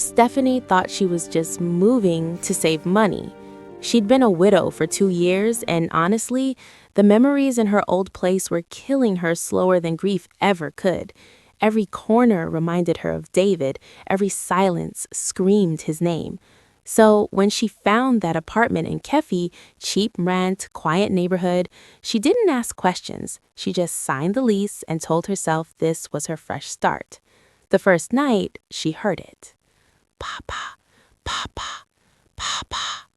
Stephanie thought she was just moving to save money. She'd been a widow for 2 years, and honestly, the memories in her old place were killing her slower than grief ever could. Every corner reminded her of David, every silence screamed his name. So when she found that apartment in Kefi, cheap rent, quiet neighborhood, she didn't ask questions. She just signed the lease and told herself this was her fresh start. The first night, she heard it. Papa, Papa, Papa.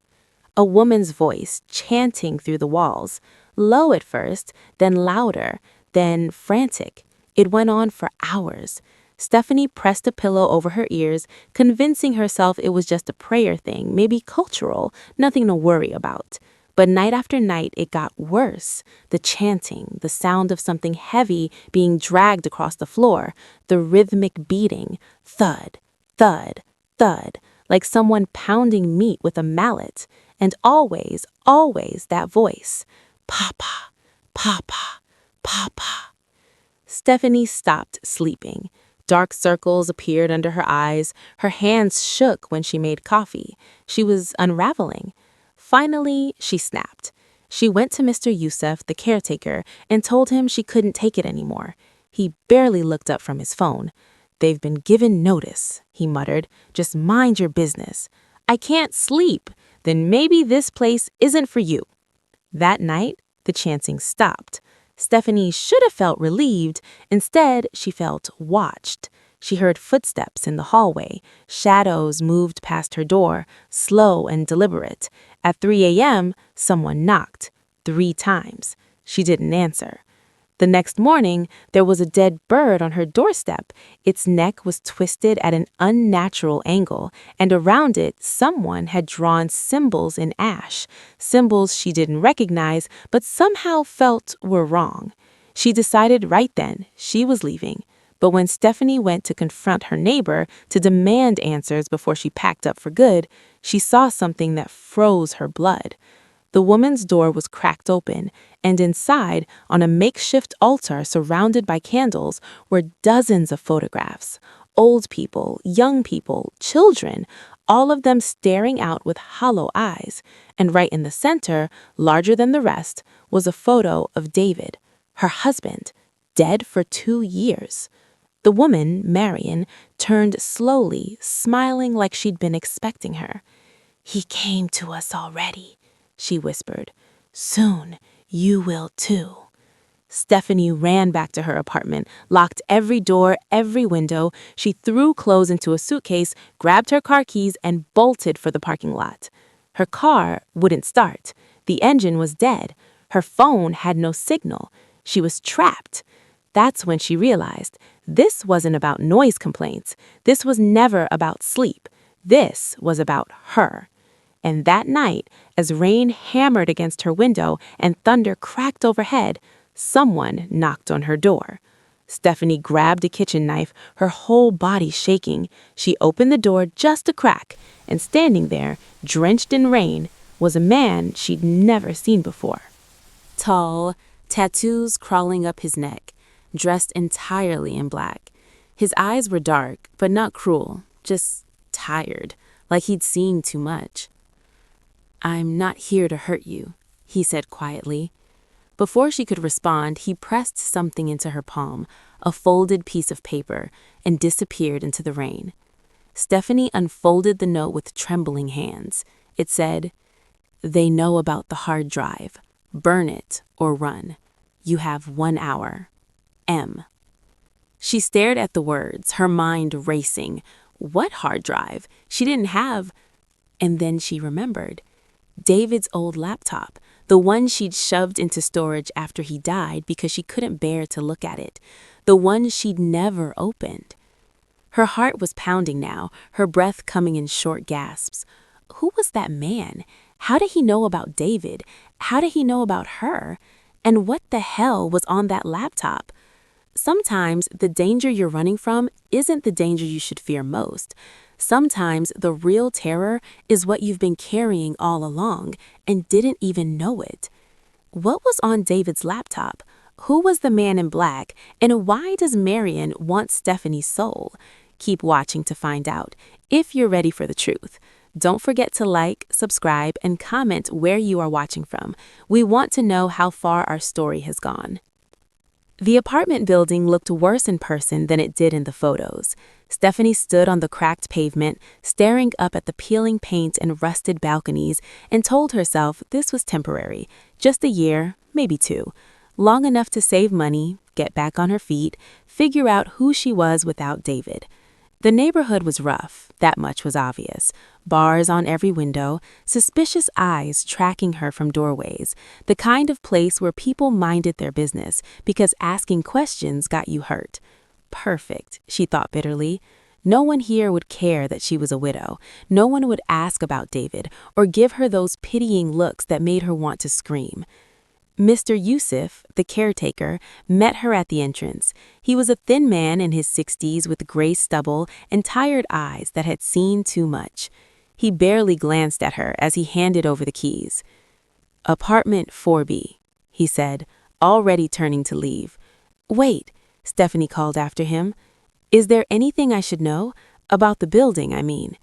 A woman's voice chanting through the walls, low at first, then louder, then frantic. It went on for hours. Stephanie pressed a pillow over her ears, convincing herself it was just a prayer thing, maybe cultural, nothing to worry about. But night after night, it got worse. The chanting, the sound of something heavy being dragged across the floor, the rhythmic beating, thud, thud, thud, like someone pounding meat with a mallet. And always, always that voice, Papa, Papa, Papa. Stephanie stopped sleeping. Dark circles appeared under her eyes. Her hands shook when she made coffee. She was unraveling. Finally, she snapped. She went to Mr. Youssef, the caretaker, and told him she couldn't take it anymore. He barely looked up from his phone. "They've been given notice," he muttered. "Just mind your business." "I can't sleep." "Then maybe this place isn't for you." That night, the chanting stopped. Stephanie should have felt relieved. Instead, she felt watched. She heard footsteps in the hallway. Shadows moved past her door, slow and deliberate. At 3 a.m., someone knocked 3 times. She didn't answer. The next morning, there was a dead bird on her doorstep. Its neck was twisted at an unnatural angle, and around it, someone had drawn symbols in ash, symbols she didn't recognize, but somehow felt were wrong. She decided right then she was leaving. But when Stephanie went to confront her neighbor to demand answers before she packed up for good, she saw something that froze her blood. The woman's door was cracked open, and inside, on a makeshift altar surrounded by candles, were dozens of photographs. Old people, young people, children, all of them staring out with hollow eyes. And right in the center, larger than the rest, was a photo of David, her husband, dead for 2 years. The woman, Marion, turned slowly, smiling like she'd been expecting her. "He came to us already," she whispered. "Soon, you will too." Stephanie ran back to her apartment, locked every door, every window. She threw clothes into a suitcase, grabbed her car keys, and bolted for the parking lot. Her car wouldn't start. The engine was dead. Her phone had no signal. She was trapped. That's when she realized this wasn't about noise complaints. This was never about sleep. This was about her. And that night, as rain hammered against her window and thunder cracked overhead, someone knocked on her door. Stephanie grabbed a kitchen knife, her whole body shaking. She opened the door just a crack, and standing there, drenched in rain, was a man she'd never seen before. Tall, tattoos crawling up his neck, dressed entirely in black. His eyes were dark, but not cruel, just tired, like he'd seen too much. "I'm not here to hurt you," he said quietly. Before she could respond, he pressed something into her palm, a folded piece of paper, and disappeared into the rain. Stephanie unfolded the note with trembling hands. It said, "They know about the hard drive. Burn it or run. You have 1 hour. M." She stared at the words, her mind racing. What hard drive? She didn't have... And then she remembered. David's old laptop, the one she'd shoved into storage after he died because she couldn't bear to look at it, the one she'd never opened. Her heart was pounding now, her breath coming in short gasps. Who was that man? How did he know about David? How did he know about her? And what the hell was on that laptop? Sometimes the danger you're running from isn't the danger you should fear most. Sometimes the real terror is what you've been carrying all along and didn't even know it. What was on David's laptop? Who was the man in black? And why does Marion want Stephanie's soul? Keep watching to find out if you're ready for the truth. Don't forget to like, subscribe, and comment where you are watching from. We want to know how far our story has gone. The apartment building looked worse in person than it did in the photos. Stephanie stood on the cracked pavement, staring up at the peeling paint and rusted balconies, and told herself this was temporary, just a year, maybe 2. Long enough to save money, get back on her feet, figure out who she was without David. The neighborhood was rough, that much was obvious. Bars on every window, suspicious eyes tracking her from doorways, the kind of place where people minded their business because asking questions got you hurt. Perfect, she thought bitterly. No one here would care that she was a widow. No one would ask about David or give her those pitying looks that made her want to scream. Mr. Yusuf, the caretaker, met her at the entrance. He was a thin man in his 60s with gray stubble and tired eyes that had seen too much. He barely glanced at her as he handed over the keys. "Apartment 4B, he said, already turning to leave. "Wait," Stephanie called after him. "Is there anything I should know? About the building, I mean."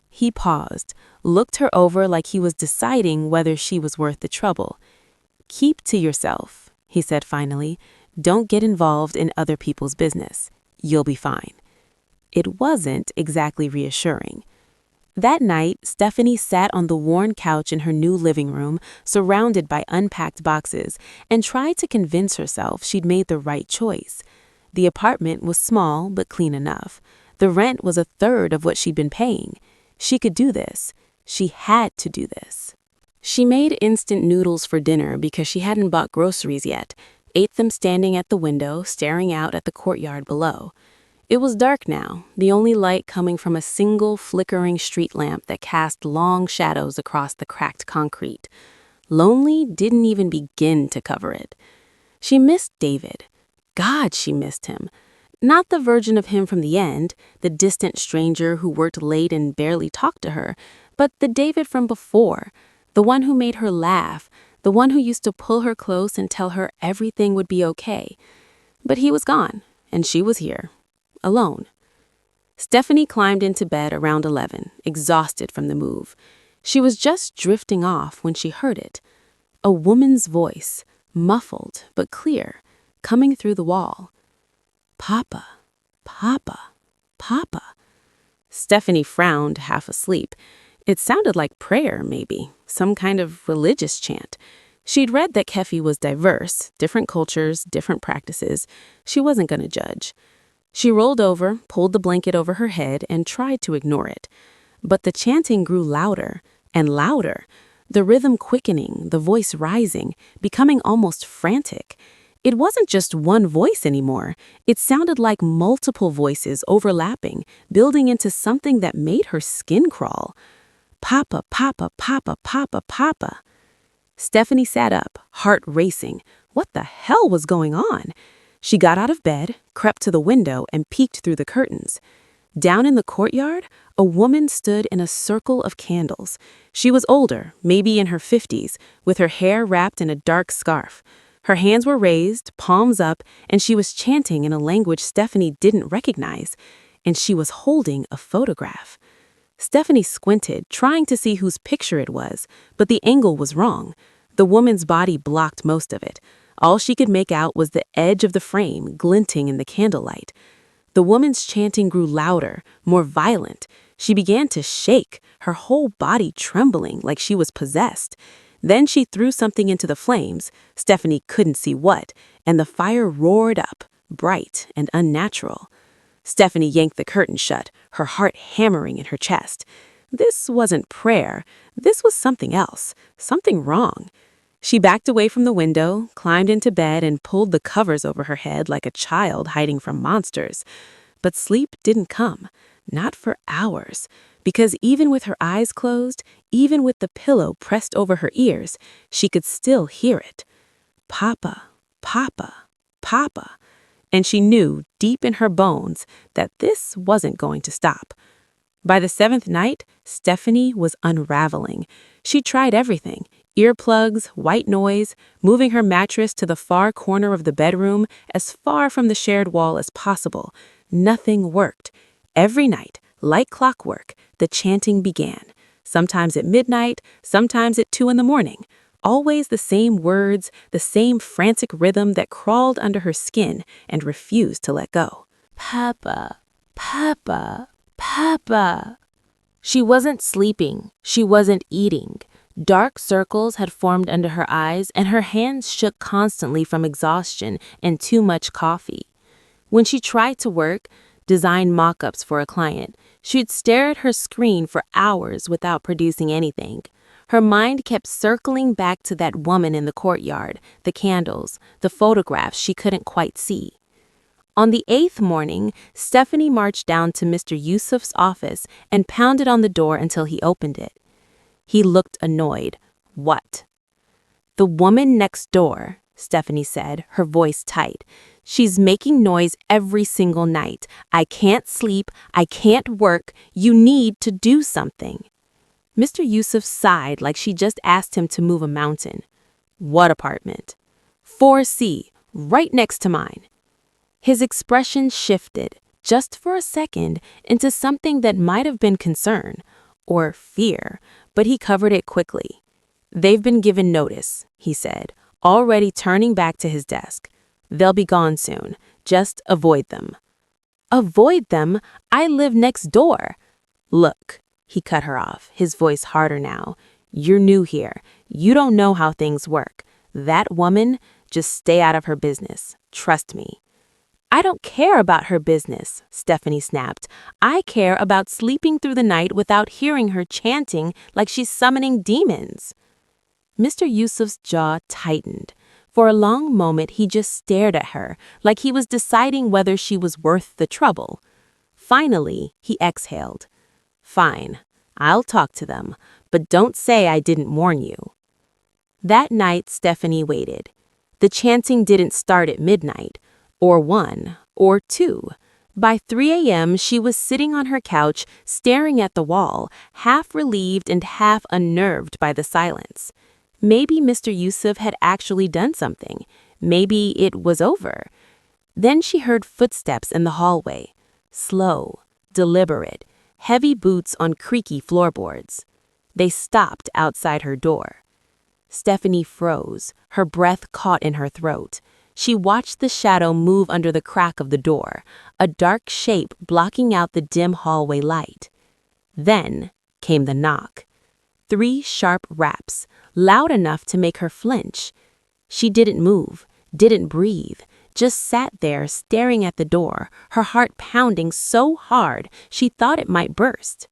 He paused, looked her over like he was deciding whether she was worth the trouble. "Keep to yourself," he said finally. "Don't get involved in other people's business. You'll be fine." It wasn't exactly reassuring. That night, Stephanie sat on the worn couch in her new living room, surrounded by unpacked boxes, and tried to convince herself she'd made the right choice. The apartment was small but clean enough. The rent was 1/3 of what she'd been paying. She could do this. She had to do this. She made instant noodles for dinner because she hadn't bought groceries yet, ate them standing at the window, staring out at the courtyard below. It was dark now, the only light coming from a single flickering street lamp that cast long shadows across the cracked concrete. Lonely didn't even begin to cover it. She missed David. God, she missed him. Not the version of him from the end, the distant stranger who worked late and barely talked to her, but the David from before. The one who made her laugh, the one who used to pull her close and tell her everything would be okay. But he was gone, and she was here, alone. Stephanie climbed into bed around 11, exhausted from the move. She was just drifting off when she heard it. A woman's voice, muffled but clear, coming through the wall. "Papa, Papa, Papa." Stephanie frowned, half asleep. It sounded like prayer, maybe, some kind of religious chant. She'd read that Kefi was diverse, different cultures, different practices. She wasn't going to judge. She rolled over, pulled the blanket over her head, and tried to ignore it. But the chanting grew louder and louder, the rhythm quickening, the voice rising, becoming almost frantic. It wasn't just one voice anymore. It sounded like multiple voices overlapping, building into something that made her skin crawl. "Papa, Papa, Papa, Papa, Papa." Stephanie sat up, heart racing. What the hell was going on? She got out of bed, crept to the window, and peeked through the curtains. Down in the courtyard, a woman stood in a circle of candles. She was older, maybe in her 50s, with her hair wrapped in a dark scarf. Her hands were raised, palms up, and she was chanting in a language Stephanie didn't recognize. And she was holding a photograph. Stephanie squinted, trying to see whose picture it was, but the angle was wrong. The woman's body blocked most of it. All she could make out was the edge of the frame glinting in the candlelight. The woman's chanting grew louder, more violent. She began to shake, her whole body trembling like she was possessed. Then she threw something into the flames. Stephanie couldn't see what, and the fire roared up, bright and unnatural. Stephanie yanked the curtain shut, her heart hammering in her chest. This wasn't prayer. This was something else, something wrong. She backed away from the window, climbed into bed, and pulled the covers over her head like a child hiding from monsters. But sleep didn't come, not for hours, because even with her eyes closed, even with the pillow pressed over her ears, she could still hear it. "Papa, Papa, Papa." And she knew deep in her bones that this wasn't going to stop. By the 7th night, Stephanie was unraveling. She tried everything: earplugs, white noise, moving her mattress to the far corner of the bedroom, as far from the shared wall as possible. Nothing worked. Every night, like clockwork, the chanting began. Sometimes at midnight, sometimes at 2 in the morning. Always the same words, the same frantic rhythm that crawled under her skin and refused to let go. Papa, Papa, Papa. She wasn't sleeping. She wasn't eating. Dark circles had formed under her eyes, and her hands shook constantly from exhaustion and too much coffee. When she tried to work, design mock-ups for a client, she'd stare at her screen for hours without producing anything. Her mind kept circling back to that woman in the courtyard, the candles, the photographs she couldn't quite see. On the 8th morning, Stephanie marched down to Mr. Yusuf's office and pounded on the door until he opened it. He looked annoyed. What? The woman next door, Stephanie said, her voice tight. She's making noise every single night. I can't sleep. I can't work. You need to do something. Mr. Yusuf sighed like she just asked him to move a mountain. What apartment? 4C, right next to mine. His expression shifted, just for a second, into something that might have been concern or fear, but he covered it quickly. They've been given notice, he said, already turning back to his desk. They'll be gone soon. Just avoid them. Avoid them? I live next door. Look, he cut her off, his voice harder now. You're new here. You don't know how things work. That woman, just stay out of her business. Trust me. I don't care about her business, Stephanie snapped. I care about sleeping through the night without hearing her chanting like she's summoning demons. Mr. Yusuf's jaw tightened. For a long moment, he just stared at her, like he was deciding whether she was worth the trouble. Finally, he exhaled. Fine, I'll talk to them, but don't say I didn't warn you. That night, Stephanie waited. The chanting didn't start at midnight, or 1, or 2. By 3 a.m., she was sitting on her couch, staring at the wall, half relieved and half unnerved by the silence. Maybe Mr. Yusuf had actually done something. Maybe it was over. Then she heard footsteps in the hallway. Slow, deliberate, heavy boots on creaky floorboards. They stopped outside her door. Stephanie froze, her breath caught in her throat. She watched the shadow move under the crack of the door, a dark shape blocking out the dim hallway light. Then came the knock. 3 sharp raps, loud enough to make her flinch. She didn't move, didn't breathe, just sat there staring at the door, her heart pounding so hard she thought it might burst.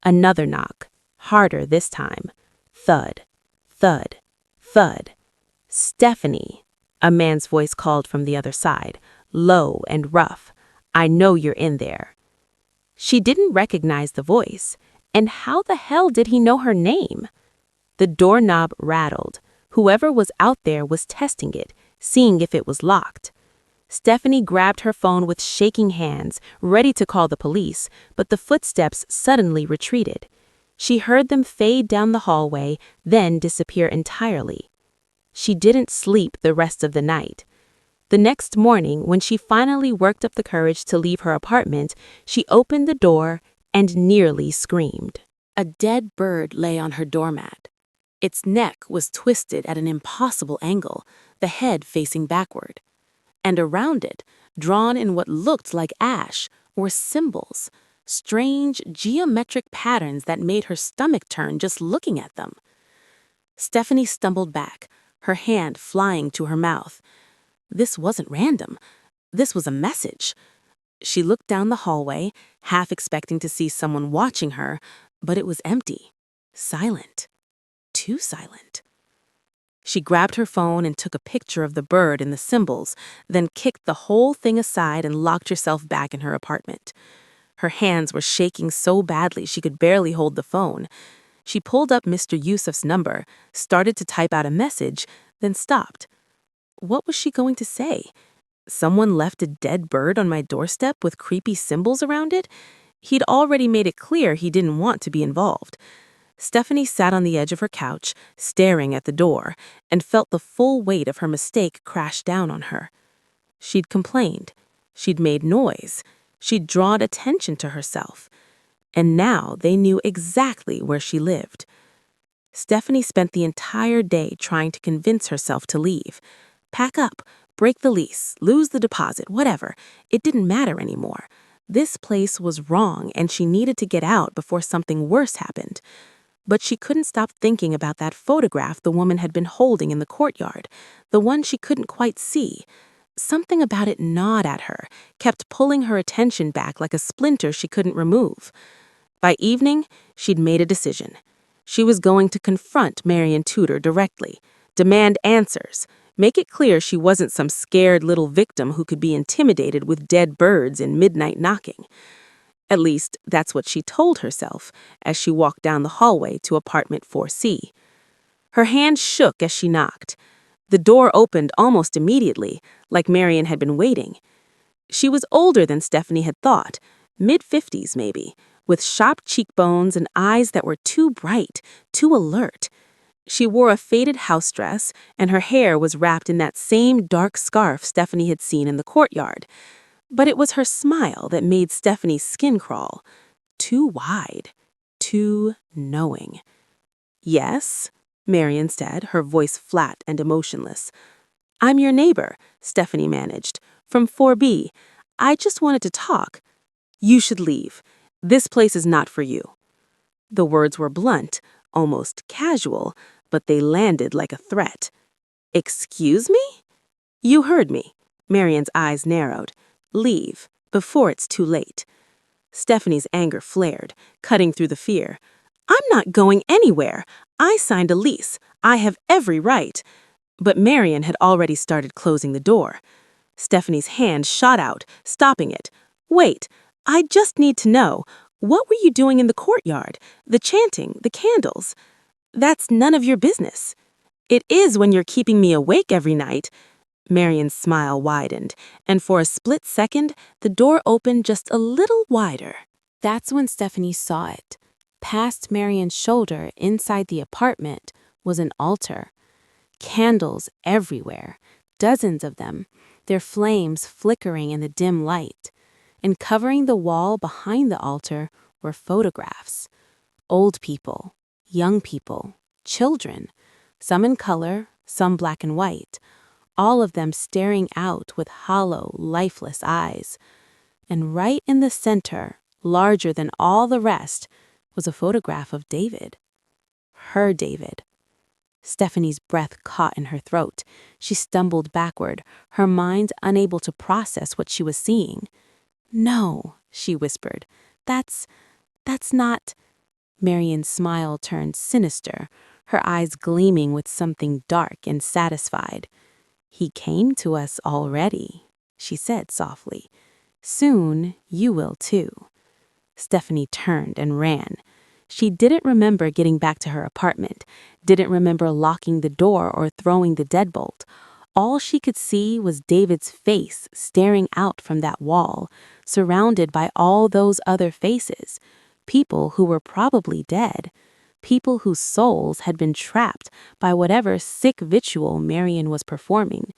Another knock, harder this time. Thud, thud, thud. Stephanie. A man's voice called from the other side, low and rough. I know you're in there. She didn't recognize the voice. And how the hell did he know her name? The doorknob rattled. Whoever was out there was testing it, seeing if it was locked. Stephanie grabbed her phone with shaking hands, ready to call the police, but the footsteps suddenly retreated. She heard them fade down the hallway, then disappear entirely. She didn't sleep the rest of the night. The next morning, when she finally worked up the courage to leave her apartment, she opened the door and nearly screamed. A dead bird lay on her doormat. Its neck was twisted at an impossible angle, the head facing backward. And around it, drawn in what looked like ash, were symbols, strange geometric patterns that made her stomach turn just looking at them. Stephanie stumbled back, her hand flying to her mouth. This wasn't random. This was a message. She looked down the hallway, half expecting to see someone watching her, but it was empty, silent, too silent. She grabbed her phone and took a picture of the bird and the symbols, then kicked the whole thing aside and locked herself back in her apartment. Her hands were shaking so badly she could barely hold the phone. She pulled up Mr. Yusuf's number, started to type out a message, then stopped. What was she going to say? Someone left a dead bird on my doorstep with creepy symbols around it? He'd already made it clear he didn't want to be involved. Stephanie sat on the edge of her couch, staring at the door, and felt the full weight of her mistake crash down on her. She'd complained. She'd made noise. She'd drawn attention to herself. And now they knew exactly where she lived. Stephanie spent the entire day trying to convince herself to leave. Pack up, break the lease, lose the deposit, whatever. It didn't matter anymore. This place was wrong, and she needed to get out before something worse happened. But she couldn't stop thinking about that photograph the woman had been holding in the courtyard, the one she couldn't quite see. Something about it gnawed at her, kept pulling her attention back like a splinter she couldn't remove. By evening, she'd made a decision. She was going to confront Marion Tudor directly, demand answers, make it clear she wasn't some scared little victim who could be intimidated with dead birds and midnight knocking. At least, that's what she told herself as she walked down the hallway to apartment 4C. Her hand shook as she knocked. The door opened almost immediately, like Marion had been waiting. She was older than Stephanie had thought, mid-50s maybe, with sharp cheekbones and eyes that were too bright, too alert. She wore a faded house dress, and her hair was wrapped in that same dark scarf Stephanie had seen in the courtyard. But it was her smile that made Stephanie's skin crawl. Too wide, too knowing. "Yes," Marion said, her voice flat and emotionless. "I'm your neighbor," Stephanie managed, "from 4B. I just wanted to talk." "You should leave. This place is not for you." The words were blunt, almost casual, but they landed like a threat. "Excuse me?" "You heard me." Marion's eyes narrowed. "Leave, before it's too late." Stephanie's anger flared, cutting through the fear. "I'm not going anywhere. I signed a lease. I have every right." But Marion had already started closing the door. Stephanie's hand shot out, stopping it. "Wait, I just need to know, what were you doing in the courtyard? The chanting, the candles? That's none of your business." "It is when you're keeping me awake every night." Marion's smile widened, and for a split second, the door opened just a little wider. That's when Stephanie saw it. Past Marion's shoulder, inside the apartment, was an altar. Candles everywhere, dozens of them, their flames flickering in the dim light. And covering the wall behind the altar were photographs. Old people, young people, children, some in color, some black and white, all of them staring out with hollow, lifeless eyes. And right in the center, larger than all the rest, was a photograph of David. Her David. Stephanie's breath caught in her throat. She stumbled backward, her mind unable to process what she was seeing. "No," she whispered. That's not." Marion's smile turned sinister, her eyes gleaming with something dark and satisfied. "He came to us already," she said softly. "Soon you will too." Stephanie turned and ran. She didn't remember getting back to her apartment, didn't remember locking the door or throwing the deadbolt. All she could see was David's face staring out from that wall, surrounded by all those other faces, people who were probably dead, people whose souls had been trapped by whatever sick ritual Marion was performing.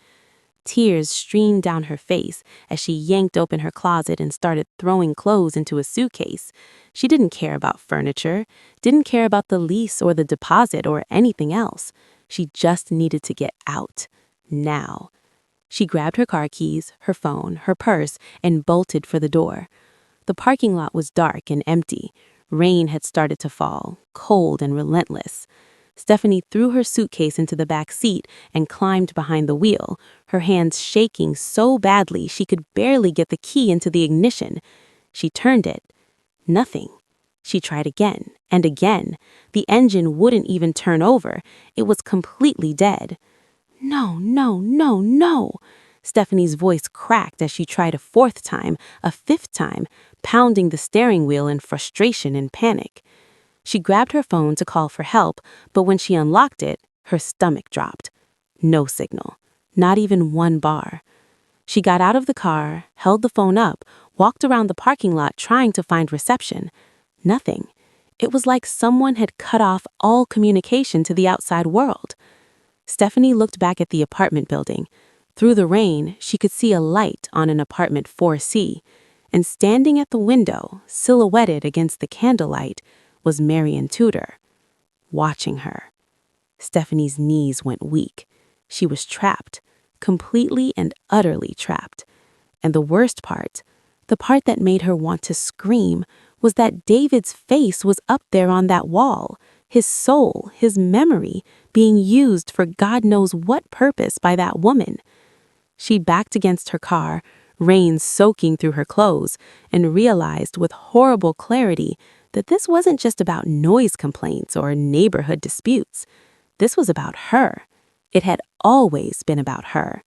Tears streamed down her face as she yanked open her closet and started throwing clothes into a suitcase. She didn't care about furniture, didn't care about the lease or the deposit or anything else. She just needed to get out. Now. She grabbed her car keys, her phone, her purse, and bolted for the door. The parking lot was dark and empty. Rain had started to fall, cold and relentless. Stephanie threw her suitcase into the back seat and climbed behind the wheel, her hands shaking so badly she could barely get the key into the ignition. She turned it. Nothing. She tried again and again. The engine wouldn't even turn over. It was completely dead. "No, no, no, no." Stephanie's voice cracked as she tried a fourth time, a fifth time, pounding the steering wheel in frustration and panic. She grabbed her phone to call for help, but when she unlocked it, her stomach dropped. No signal. Not even one bar. She got out of the car, held the phone up, walked around the parking lot trying to find reception. Nothing. It was like someone had cut off all communication to the outside world. Stephanie looked back at the apartment building. Through the rain, she could see a light on an apartment 4C. and standing at the window, silhouetted against the candlelight, was Marian Tudor, watching her. Stephanie's knees went weak. She was trapped, completely and utterly trapped. And the worst part, the part that made her want to scream, was that David's face was up there on that wall, his soul, his memory, being used for God knows what purpose by that woman. She backed against her car, rain soaking through her clothes, and realized with horrible clarity that this wasn't just about noise complaints or neighborhood disputes. This was about her. It had always been about her,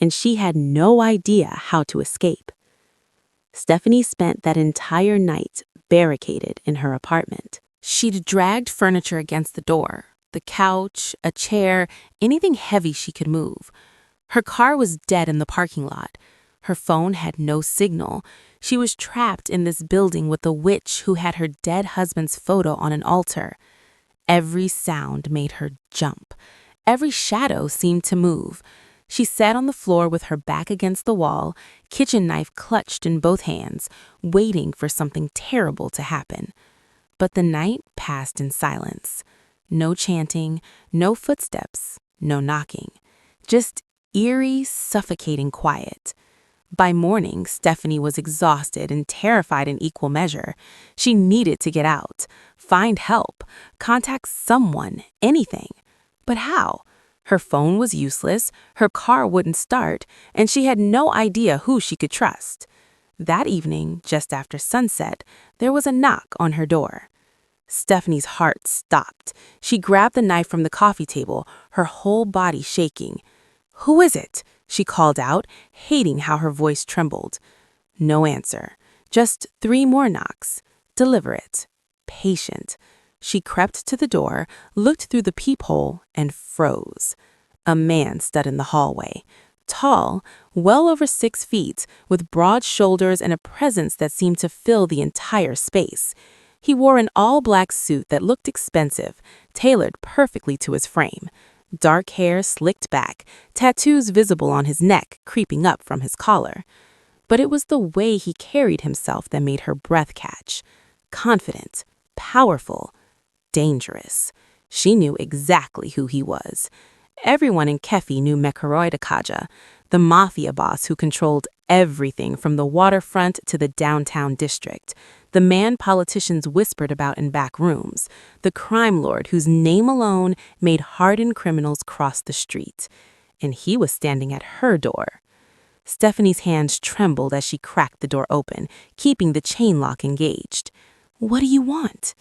and she had no idea how to escape. Stephanie spent that entire night barricaded in her apartment. She'd dragged furniture against the door, the couch, a chair, anything heavy she could move. Her car was dead in the parking lot. Her phone had no signal. She was trapped in this building with a witch who had her dead husband's photo on an altar. Every sound made her jump. Every shadow seemed to move. She sat on the floor with her back against the wall, kitchen knife clutched in both hands, waiting for something terrible to happen. But the night passed in silence. No chanting, no footsteps, no knocking. Just eerie, suffocating quiet. By morning, Stephanie was exhausted and terrified in equal measure. She needed to get out, find help, contact someone, anything. But how? Her phone was useless, her car wouldn't start, and she had no idea who she could trust. That evening, just after sunset, there was a knock on her door. Stephanie's heart stopped. She grabbed the knife from the coffee table, her whole body shaking. "Who is it?" she called out, hating how her voice trembled. No answer. Just 3 more knocks. Deliberate. Patient. She crept to the door, looked through the peephole, and froze. A man stood in the hallway. Tall, well over 6 feet, with broad shoulders and a presence that seemed to fill the entire space. He wore an all-black suit that looked expensive, tailored perfectly to his frame. Dark hair slicked back, tattoos visible on his neck creeping up from his collar. But it was the way he carried himself that made her breath catch. Confident, powerful, dangerous. She knew exactly who he was. Everyone in Kefi knew Mekaroid Akaja, the Mafia boss who controlled everything from the waterfront to the downtown district, the man politicians whispered about in back rooms, the crime lord whose name alone made hardened criminals cross the street. And he was standing at her door. Stephanie's hands trembled as she cracked the door open, keeping the chain lock engaged. "What do you want?"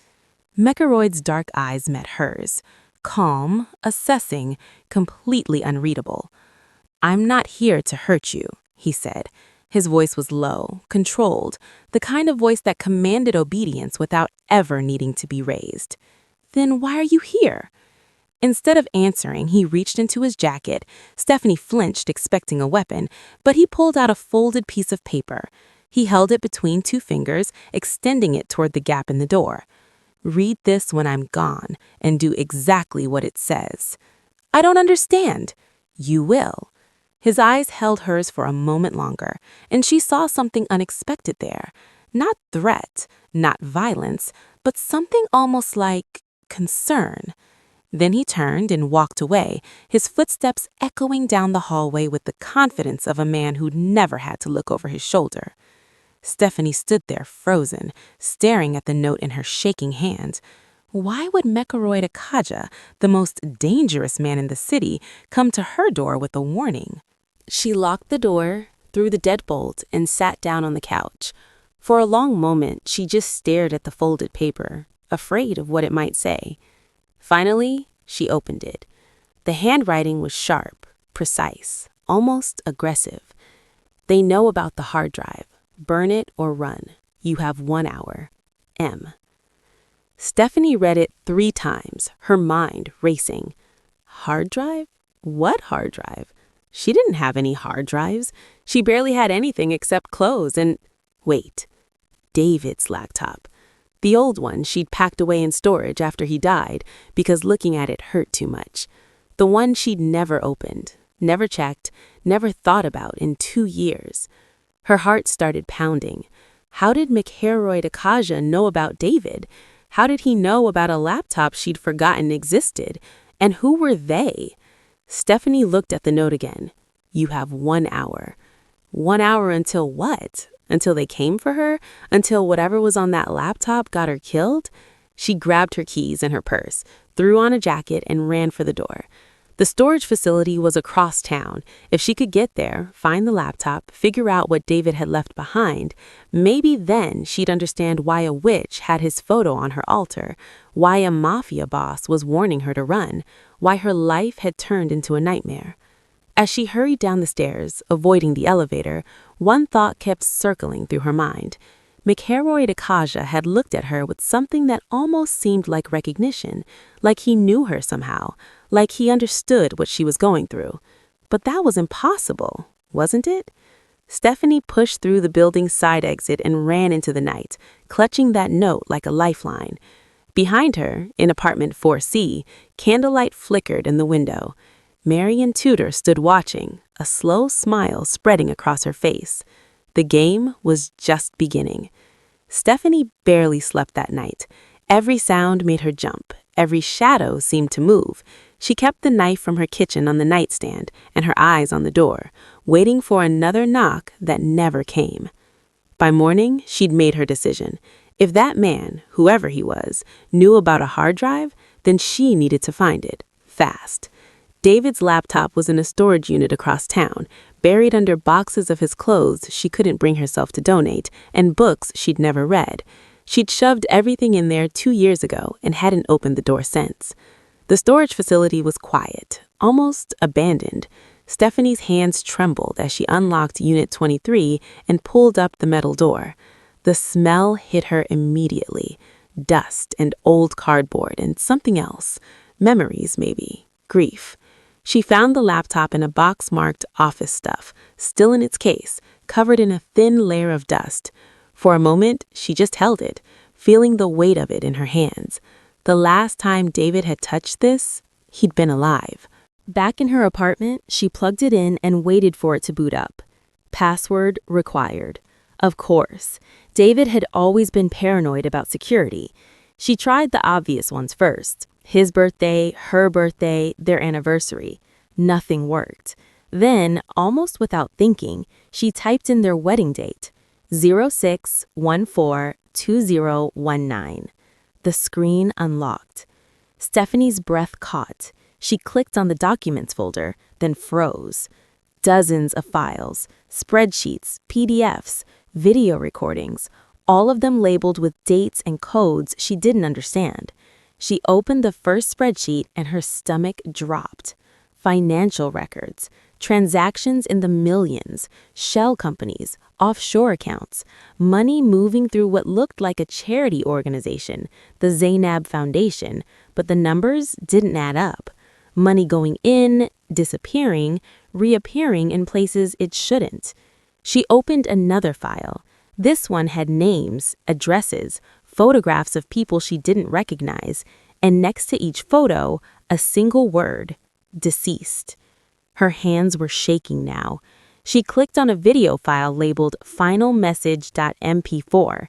Mekaroid's dark eyes met hers. Calm, assessing, completely unreadable. "I'm not here to hurt you," he said. His voice was low, controlled, the kind of voice that commanded obedience without ever needing to be raised. "Then why are you here?" Instead of answering, he reached into his jacket. Stephanie flinched, expecting a weapon, but he pulled out a folded piece of paper. He held it between 2 fingers, extending it toward the gap in the door. "Read this when I'm gone, and do exactly what it says." "I don't understand." "You will." His eyes held hers for a moment longer, and she saw something unexpected there. Not threat, not violence, but something almost like concern. Then he turned and walked away, his footsteps echoing down the hallway with the confidence of a man who'd never had to look over his shoulder. Stephanie stood there frozen, staring at the note in her shaking hand. Why would Mekaroid Akaja, the most dangerous man in the city, come to her door with a warning? She locked the door, threw the deadbolt, and sat down on the couch. For a long moment, she just stared at the folded paper, afraid of what it might say. Finally, she opened it. The handwriting was sharp, precise, almost aggressive. "They know about the hard drive. Burn it or run. You have 1 hour. M." Stephanie read it 3 times, her mind racing. Hard drive? What hard drive? She didn't have any hard drives. She barely had anything except clothes and... Wait. David's laptop. The old one she'd packed away in storage after he died because looking at it hurt too much. The one she'd never opened, never checked, never thought about in 2 years. Her heart started pounding. How did McHeroy Akaja know about David? How did he know about a laptop she'd forgotten existed? And who were they? Stephanie looked at the note again. You have 1 hour. 1 hour until what? Until they came for her? Until whatever was on that laptop got her killed? She grabbed her keys and her purse, threw on a jacket, and ran for the door. The storage facility was across town. If she could get there, find the laptop, figure out what David had left behind, maybe then she'd understand why a witch had his photo on her altar, why a mafia boss was warning her to run, why her life had turned into a nightmare. As she hurried down the stairs, avoiding the elevator, one thought kept circling through her mind. McHeroy Akaja had looked at her with something that almost seemed like recognition, like he knew her somehow, like he understood what she was going through. But that was impossible, wasn't it? Stephanie pushed through the building's side exit and ran into the night, clutching that note like a lifeline. Behind her, in apartment 4C, candlelight flickered in the window. Marian Tudor stood watching, a slow smile spreading across her face. The game was just beginning. Stephanie barely slept that night. Every sound made her jump. Every shadow seemed to move. She kept the knife from her kitchen on the nightstand and her eyes on the door, waiting for another knock that never came. By morning, she'd made her decision. If that man, whoever he was, knew about a hard drive, then she needed to find it, fast. David's laptop was in a storage unit across town, buried under boxes of his clothes she couldn't bring herself to donate, and books she'd never read. She'd shoved everything in there 2 years ago and hadn't opened the door since. The storage facility was quiet, almost abandoned. Stephanie's hands trembled as she unlocked Unit 23 and pulled up the metal door. The smell hit her immediately. Dust and old cardboard and something else. Memories, maybe. Grief. She found the laptop in a box marked office stuff, still in its case, covered in a thin layer of dust. For a moment, she just held it, feeling the weight of it in her hands. The last time David had touched this, he'd been alive. Back in her apartment, she plugged it in and waited for it to boot up. Password required. Of course, David had always been paranoid about security. She tried the obvious ones first. His birthday, her birthday, their anniversary. Nothing worked. Then, almost without thinking, she typed in their wedding date, 06/14/2019. The screen unlocked. Stephanie's breath caught. She clicked on the documents folder, then froze. Dozens of files, spreadsheets, PDFs, video recordings, all of them labeled with dates and codes she didn't understand. She opened the first spreadsheet and her stomach dropped. Financial records, transactions in the millions, shell companies, offshore accounts, money moving through what looked like a charity organization, the Zainab Foundation, but the numbers didn't add up. Money going in, disappearing, reappearing in places it shouldn't. She opened another file. This one had names, addresses, photographs of people she didn't recognize, and next to each photo, a single word, deceased. Her hands were shaking now. She clicked on a video file labeled finalmessage.mp4.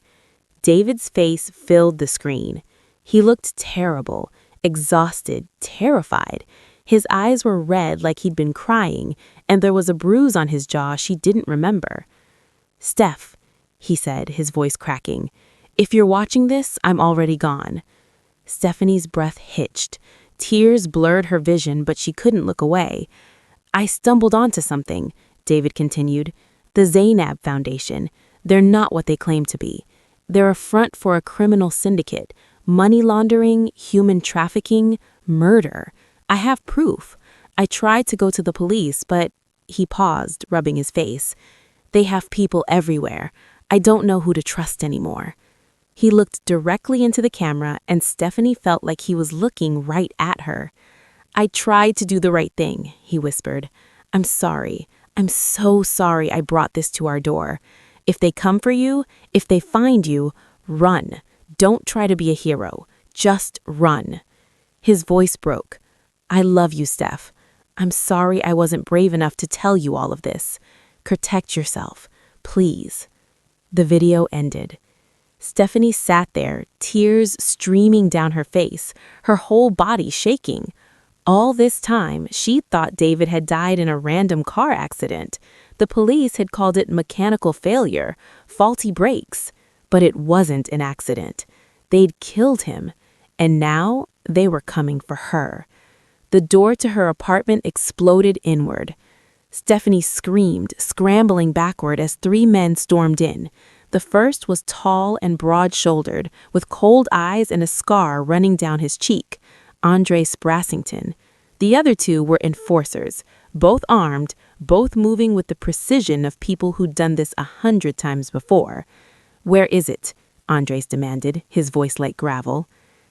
David's face filled the screen. He looked terrible, exhausted, terrified. His eyes were red like he'd been crying, and there was a bruise on his jaw she didn't remember. "Steph," he said, his voice cracking. "If you're watching this, I'm already gone." Stephanie's breath hitched. Tears blurred her vision, but she couldn't look away. "I stumbled onto something," David continued. "The Zainab Foundation. They're not what they claim to be. They're a front for a criminal syndicate. Money laundering, human trafficking, murder. I have proof. I tried to go to the police, but..." He paused, rubbing his face. "They have people everywhere. I don't know who to trust anymore." He looked directly into the camera, and Stephanie felt like he was looking right at her. "I tried to do the right thing," he whispered. "I'm sorry. I'm so sorry I brought this to our door. If they come for you, if they find you, run. Don't try to be a hero. Just run." His voice broke. "I love you, Steph. I'm sorry I wasn't brave enough to tell you all of this. Protect yourself. Please." The video ended. Stephanie sat there, tears streaming down her face, her whole body shaking. All this time, she thought David had died in a random car accident. The police had called it mechanical failure, faulty brakes. But it wasn't an accident. They'd killed him, and now they were coming for her. The door to her apartment exploded inward. Stephanie screamed, scrambling backward as 3 men stormed in. The first was tall and broad-shouldered, with cold eyes and a scar running down his cheek. Andres Brassington. The other 2 were enforcers, both armed, both moving with the precision of people who'd done this 100 times before. "Where is it?" Andres demanded, his voice like gravel.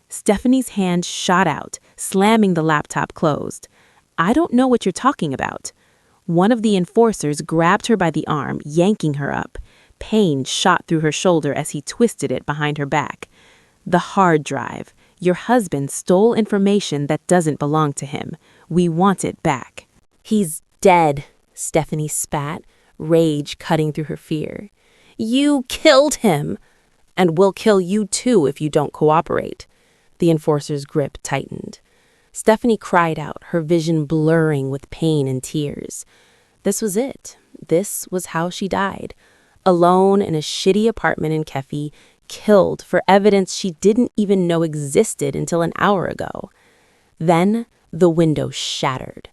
Stephanie's hand shot out, slamming the laptop closed. "I don't know what you're talking about." One of the enforcers grabbed her by the arm, yanking her up. Pain shot through her shoulder as he twisted it behind her back. "The hard drive. Your husband stole information that doesn't belong to him. We want it back." "He's dead," Stephanie spat, rage cutting through her fear. "You killed him! And we'll kill you too if you don't cooperate." The enforcer's grip tightened. Stephanie cried out, her vision blurring with pain and tears. This was it. This was how she died. Alone in a shitty apartment in Kefi, killed for evidence she didn't even know existed until an hour ago. Then the window shattered.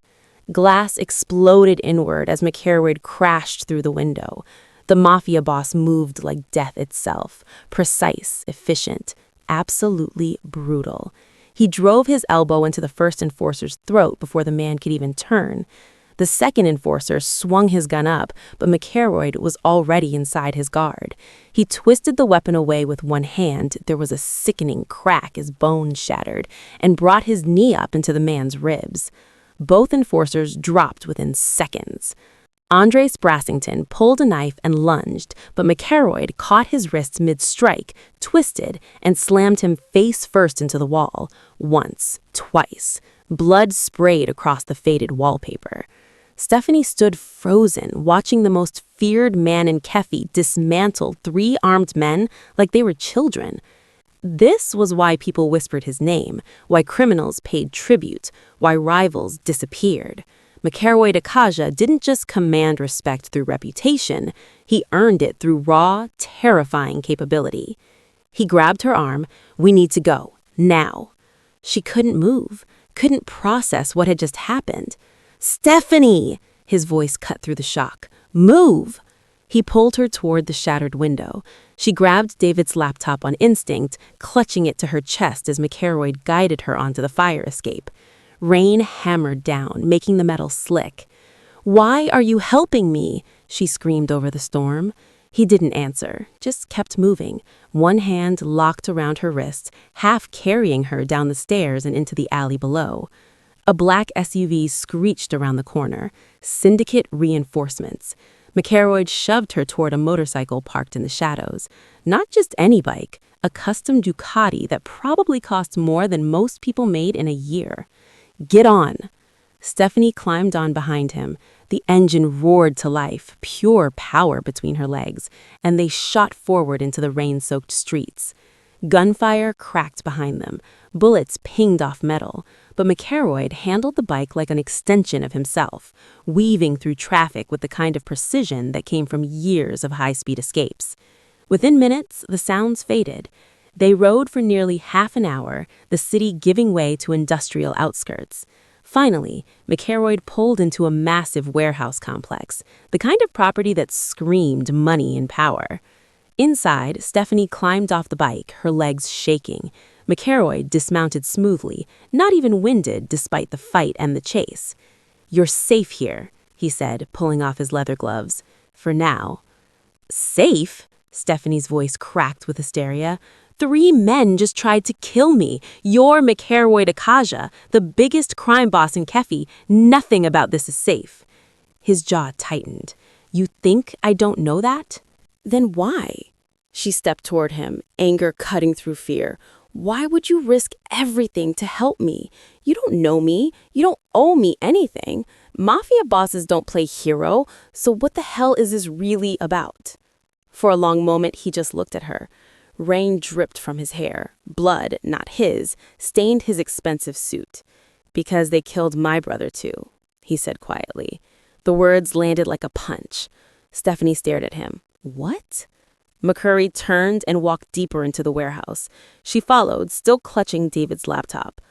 Glass exploded inward as McCarroyd crashed through the window. The Mafia boss moved like death itself, precise, efficient, absolutely brutal. He drove his elbow into the first enforcer's throat before the man could even turn. The second enforcer swung his gun up, but McCarroyd was already inside his guard. He twisted the weapon away with one hand, there was a sickening crack as bones shattered, and brought his knee up into the man's ribs. Both enforcers dropped within seconds. Andres Brassington pulled a knife and lunged, but McCarroyd caught his wrists mid-strike, twisted, and slammed him face first into the wall. Once, twice. Blood sprayed across the faded wallpaper. Stephanie stood frozen, watching the most feared man in Kefi dismantle 3 armed men like they were children. This was why people whispered his name, why criminals paid tribute, why rivals disappeared. McCarroyd Akaja didn't just command respect through reputation, he earned it through raw, terrifying capability. He grabbed her arm. "We need to go. Now." She couldn't move, couldn't process what had just happened. "Stephanie!" His voice cut through the shock. "Move!" He pulled her toward the shattered window. She grabbed David's laptop on instinct, clutching it to her chest as McCarroyd guided her onto the fire escape. Rain hammered down, making the metal slick. "Why are you helping me?" she screamed over the storm. He didn't answer, just kept moving, one hand locked around her wrist, half carrying her down the stairs and into the alley below. A black SUV screeched around the corner. Syndicate reinforcements. McCarroyd shoved her toward a motorcycle parked in the shadows. Not just any bike, a custom Ducati that probably cost more than most people made in a year. "Get on." Stephanie climbed on behind him. The engine roared to life, pure power between her legs, and they shot forward into the rain-soaked streets. Gunfire cracked behind them. Bullets pinged off metal, but McCarroyd handled the bike like an extension of himself, weaving through traffic with the kind of precision that came from years of high-speed escapes. Within minutes, the sounds faded. They rode for nearly half an hour, the city giving way to industrial outskirts. Finally, McCarroyd pulled into a massive warehouse complex, the kind of property that screamed money and power. Inside, Stephanie climbed off the bike, her legs shaking. McCarroyd dismounted smoothly, not even winded despite the fight and the chase. "You're safe here," he said, pulling off his leather gloves. "For now." "Safe?" Stephanie's voice cracked with hysteria. 3 men just tried to kill me. You're McCarroyd Akaja, the biggest crime boss in Kefi. Nothing about this is safe. His jaw tightened. "You think I don't know that? Then why?" She stepped toward him, anger cutting through fear. Why would you risk everything to help me? You don't know me. You don't owe me anything. Mafia bosses don't play hero, so what the hell is this really about? For a long moment, he just looked at her. Rain dripped from his hair. Blood, not his, stained his expensive suit. Because they killed my brother too, he said quietly. The words landed like a punch. Stephanie stared at him. What? McCurry turned and walked deeper into the warehouse. She followed, still clutching David's laptop.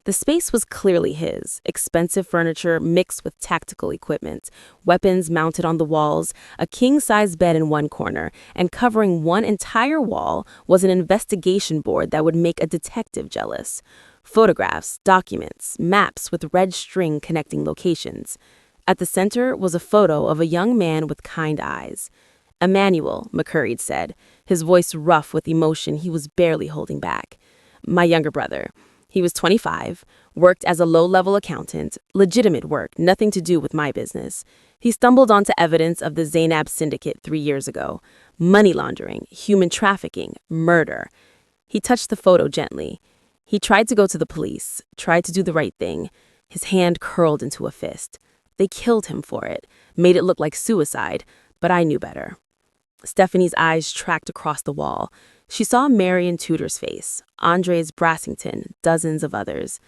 The space was clearly his, expensive furniture mixed with tactical equipment, weapons mounted on the walls, a king-size bed in one corner, and covering one entire wall was an investigation board that would make a detective jealous. Photographs, documents, maps with red string connecting locations. At the center was a photo of a young man with kind eyes. Emmanuel, McCurry said, his voice rough with emotion he was barely holding back. My younger brother. He was 25, worked as a low-level accountant, legitimate work, nothing to do with my business. He stumbled onto evidence of the Zainab syndicate 3 years ago. Money laundering, human trafficking, murder. He touched the photo gently. He tried to go to the police, tried to do the right thing. His hand curled into a fist. They killed him for it, made it look like suicide, but I knew better. Stephanie's eyes tracked across the wall. She saw Marion Tudor's face, Andres Brassington, dozens of others.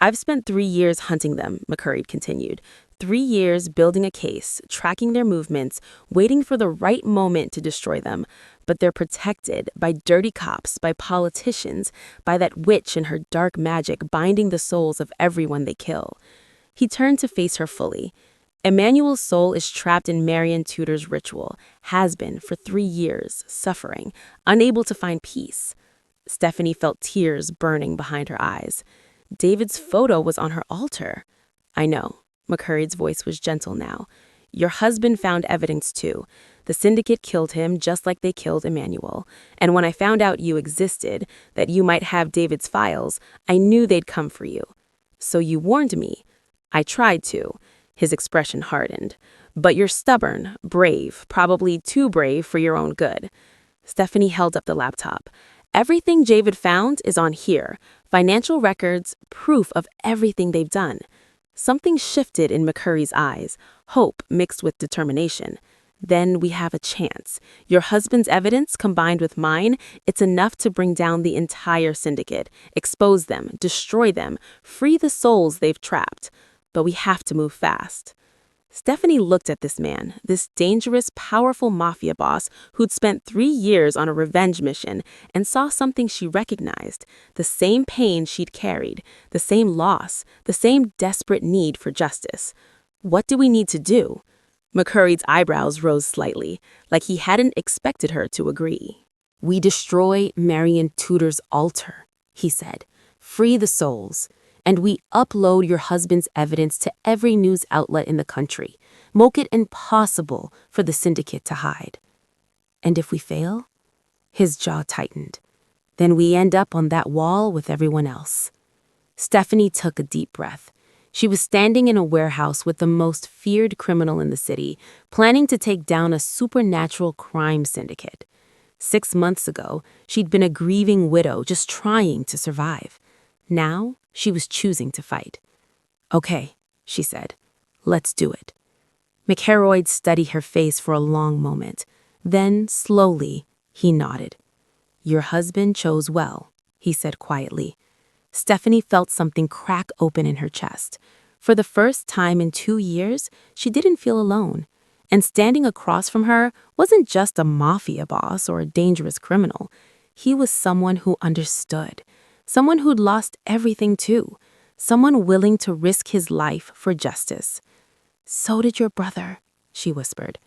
I've spent 3 years hunting them, McCurry continued. 3 years building a case, tracking their movements, waiting for the right moment to destroy them. But they're protected by dirty cops, by politicians, by that witch and her dark magic binding the souls of everyone they kill. He turned to face her fully. Emmanuel's soul is trapped in Marion Tudor's ritual, has been for 3 years, suffering, unable to find peace. Stephanie felt tears burning behind her eyes. David's photo was on her altar. I know. McCurry's voice was gentle now. Your husband found evidence too. The syndicate killed him just like they killed Emmanuel. And when I found out you existed, that you might have David's files, I knew they'd come for you. So you warned me. I tried to. His expression hardened. But you're stubborn, brave, probably too brave for your own good. Stephanie held up the laptop. Everything David found is on here. Financial records, proof of everything they've done. Something shifted in McCurry's eyes, hope mixed with determination. Then we have a chance. Your husband's evidence combined with mine, it's enough to bring down the entire syndicate, expose them, destroy them, free the souls they've trapped. But we have to move fast. Stephanie looked at this man, this dangerous, powerful mafia boss who'd spent 3 years on a revenge mission, and saw something she recognized, the same pain she'd carried, the same loss, the same desperate need for justice. What do we need to do? McCurry's eyebrows rose slightly, like he hadn't expected her to agree. We destroy Marion Tudor's altar, he said. Free the souls. And we upload your husband's evidence to every news outlet in the country. Make it impossible for the syndicate to hide. And if we fail? His jaw tightened. Then we end up on that wall with everyone else. Stephanie took a deep breath. She was standing in a warehouse with the most feared criminal in the city, planning to take down a supernatural crime syndicate. 6 months ago, she'd been a grieving widow just trying to survive. Now, she was choosing to fight. Okay, she said. Let's do it. McHeroyd studied her face for a long moment. Then, slowly, he nodded. Your husband chose well, he said quietly. Stephanie felt something crack open in her chest. For the first time in 2 years, she didn't feel alone. And standing across from her wasn't just a mafia boss or a dangerous criminal. He was someone who understood. Someone who'd lost everything too. Someone willing to risk his life for justice. So did your brother, she whispered.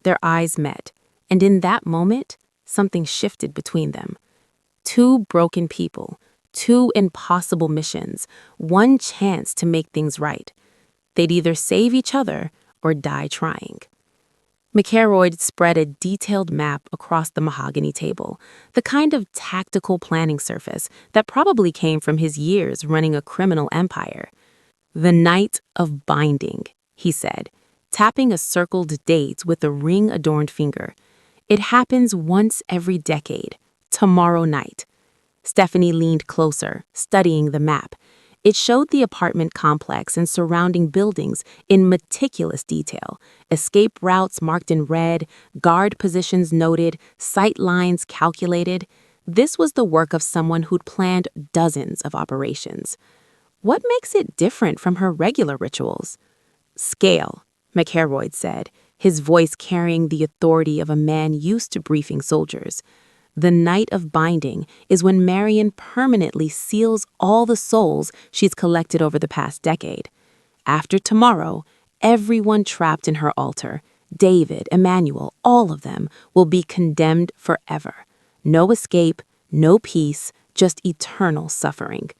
Their eyes met, and in that moment, something shifted between them. 2 broken people, 2 impossible missions, 1 chance to make things right. They'd either save each other or die trying. McHeroyd spread a detailed map across the mahogany table, the kind of tactical planning surface that probably came from his years running a criminal empire. The night of binding, he said, tapping a circled date with a ring-adorned finger. It happens once every decade, tomorrow night. Stephanie leaned closer, studying the map. It showed the apartment complex and surrounding buildings in meticulous detail. Escape routes marked in red, guard positions noted, sight lines calculated. This was the work of someone who'd planned dozens of operations. What makes it different from her regular rituals? Scale, McHerroyd said, his voice carrying the authority of a man used to briefing soldiers. The night of binding is when Marion permanently seals all the souls she's collected over the past decade. After tomorrow, everyone trapped in her altar, David, Emmanuel, all of them, will be condemned forever. No escape, no peace, just eternal suffering.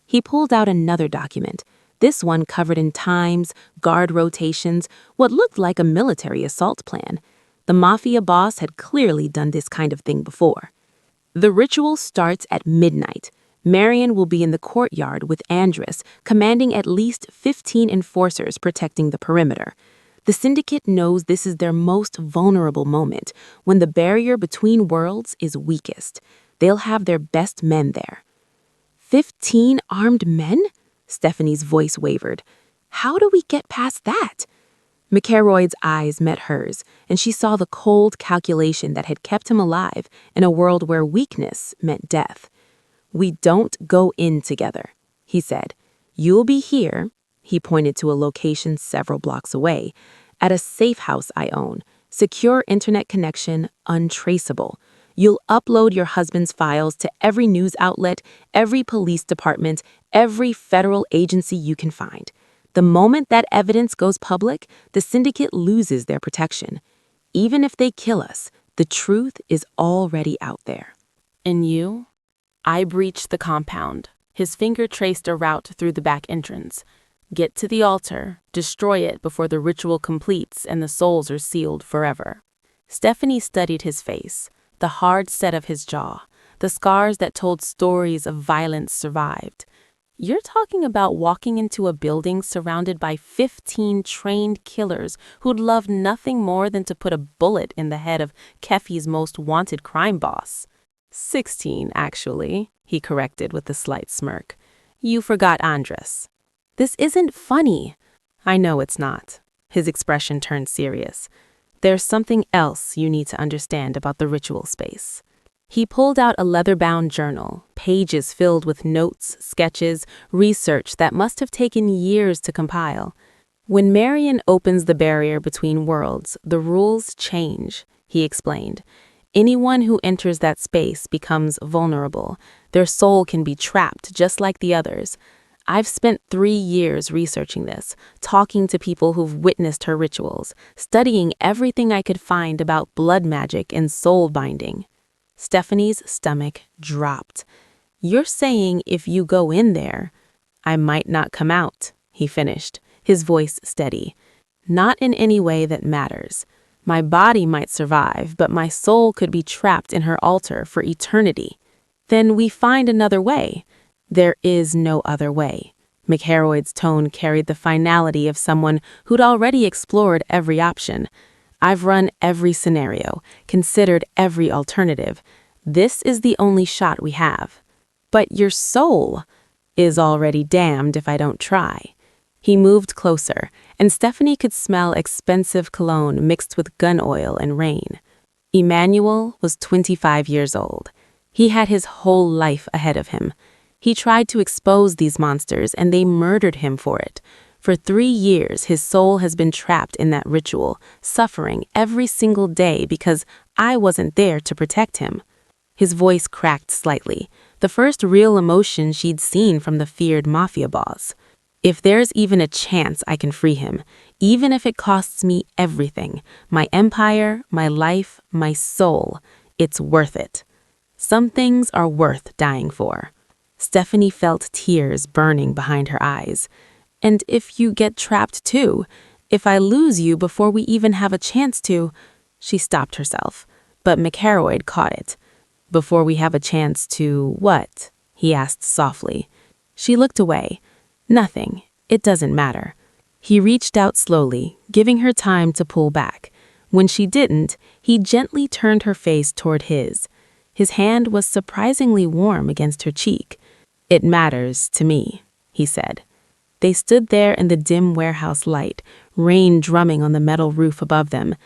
He pulled out another document, this one covered in times, guard rotations, what looked like a military assault plan. The Mafia boss had clearly done this kind of thing before. The ritual starts at midnight. Marion will be in the courtyard with Andress, commanding at least 15 enforcers protecting the perimeter. The syndicate knows this is their most vulnerable moment, when the barrier between worlds is weakest. They'll have their best men there. 15 armed men? Stephanie's voice wavered. How do we get past that? McHerroyd's eyes met hers, and she saw the cold calculation that had kept him alive in a world where weakness meant death. We don't go in together, he said. You'll be here, he pointed to a location several blocks away, at a safe house I own, secure internet connection, untraceable. You'll upload your husband's files to every news outlet, every police department, every federal agency you can find. The moment that evidence goes public, the syndicate loses their protection. Even if they kill us, the truth is already out there. And you? I breached the compound. His finger traced a route through the back entrance. Get to the altar, destroy it before the ritual completes and the souls are sealed forever. Stephanie studied his face, the hard set of his jaw, the scars that told stories of violence survived. You're talking about walking into a building surrounded by 15 trained killers who'd love nothing more than to put a bullet in the head of Kefi's most wanted crime boss. 16, actually, he corrected with a slight smirk. You forgot Andress. This isn't funny. I know it's not. His expression turned serious. There's something else you need to understand about the ritual space. He pulled out a leather-bound journal, pages filled with notes, sketches, research that must have taken years to compile. When Marion opens the barrier between worlds, the rules change, he explained. Anyone who enters that space becomes vulnerable. Their soul can be trapped just like the others. I've spent 3 years researching this, talking to people who've witnessed her rituals, studying everything I could find about blood magic and soul binding. Stephanie's stomach dropped. You're saying if you go in there, I might not come out, he finished, his voice steady. Not in any way that matters. My body might survive, but my soul could be trapped in her altar for eternity. Then we find another way. There is no other way. McHerroyd's tone carried the finality of someone who'd already explored every option. I've run every scenario, considered every alternative. This is the only shot we have. But your soul is already damned if I don't try. He moved closer, and Stephanie could smell expensive cologne mixed with gun oil and rain. Emmanuel was 25 years old. He had his whole life ahead of him. He tried to expose these monsters, and they murdered him for it. For 3 years, his soul has been trapped in that ritual, suffering every single day because I wasn't there to protect him. His voice cracked slightly, the first real emotion she'd seen from the feared Mafia boss. If there's even a chance I can free him, even if it costs me everything, my empire, my life, my soul, it's worth it. Some things are worth dying for. Stephanie felt tears burning behind her eyes. And if you get trapped too, if I lose you before we even have a chance to... She stopped herself, but McHerroyd caught it. Before we have a chance to what? He asked softly. She looked away. Nothing. It doesn't matter. He reached out slowly, giving her time to pull back. When she didn't, he gently turned her face toward his. His hand was surprisingly warm against her cheek. "It matters to me," he said. They stood there in the dim warehouse light, rain drumming on the metal roof above them.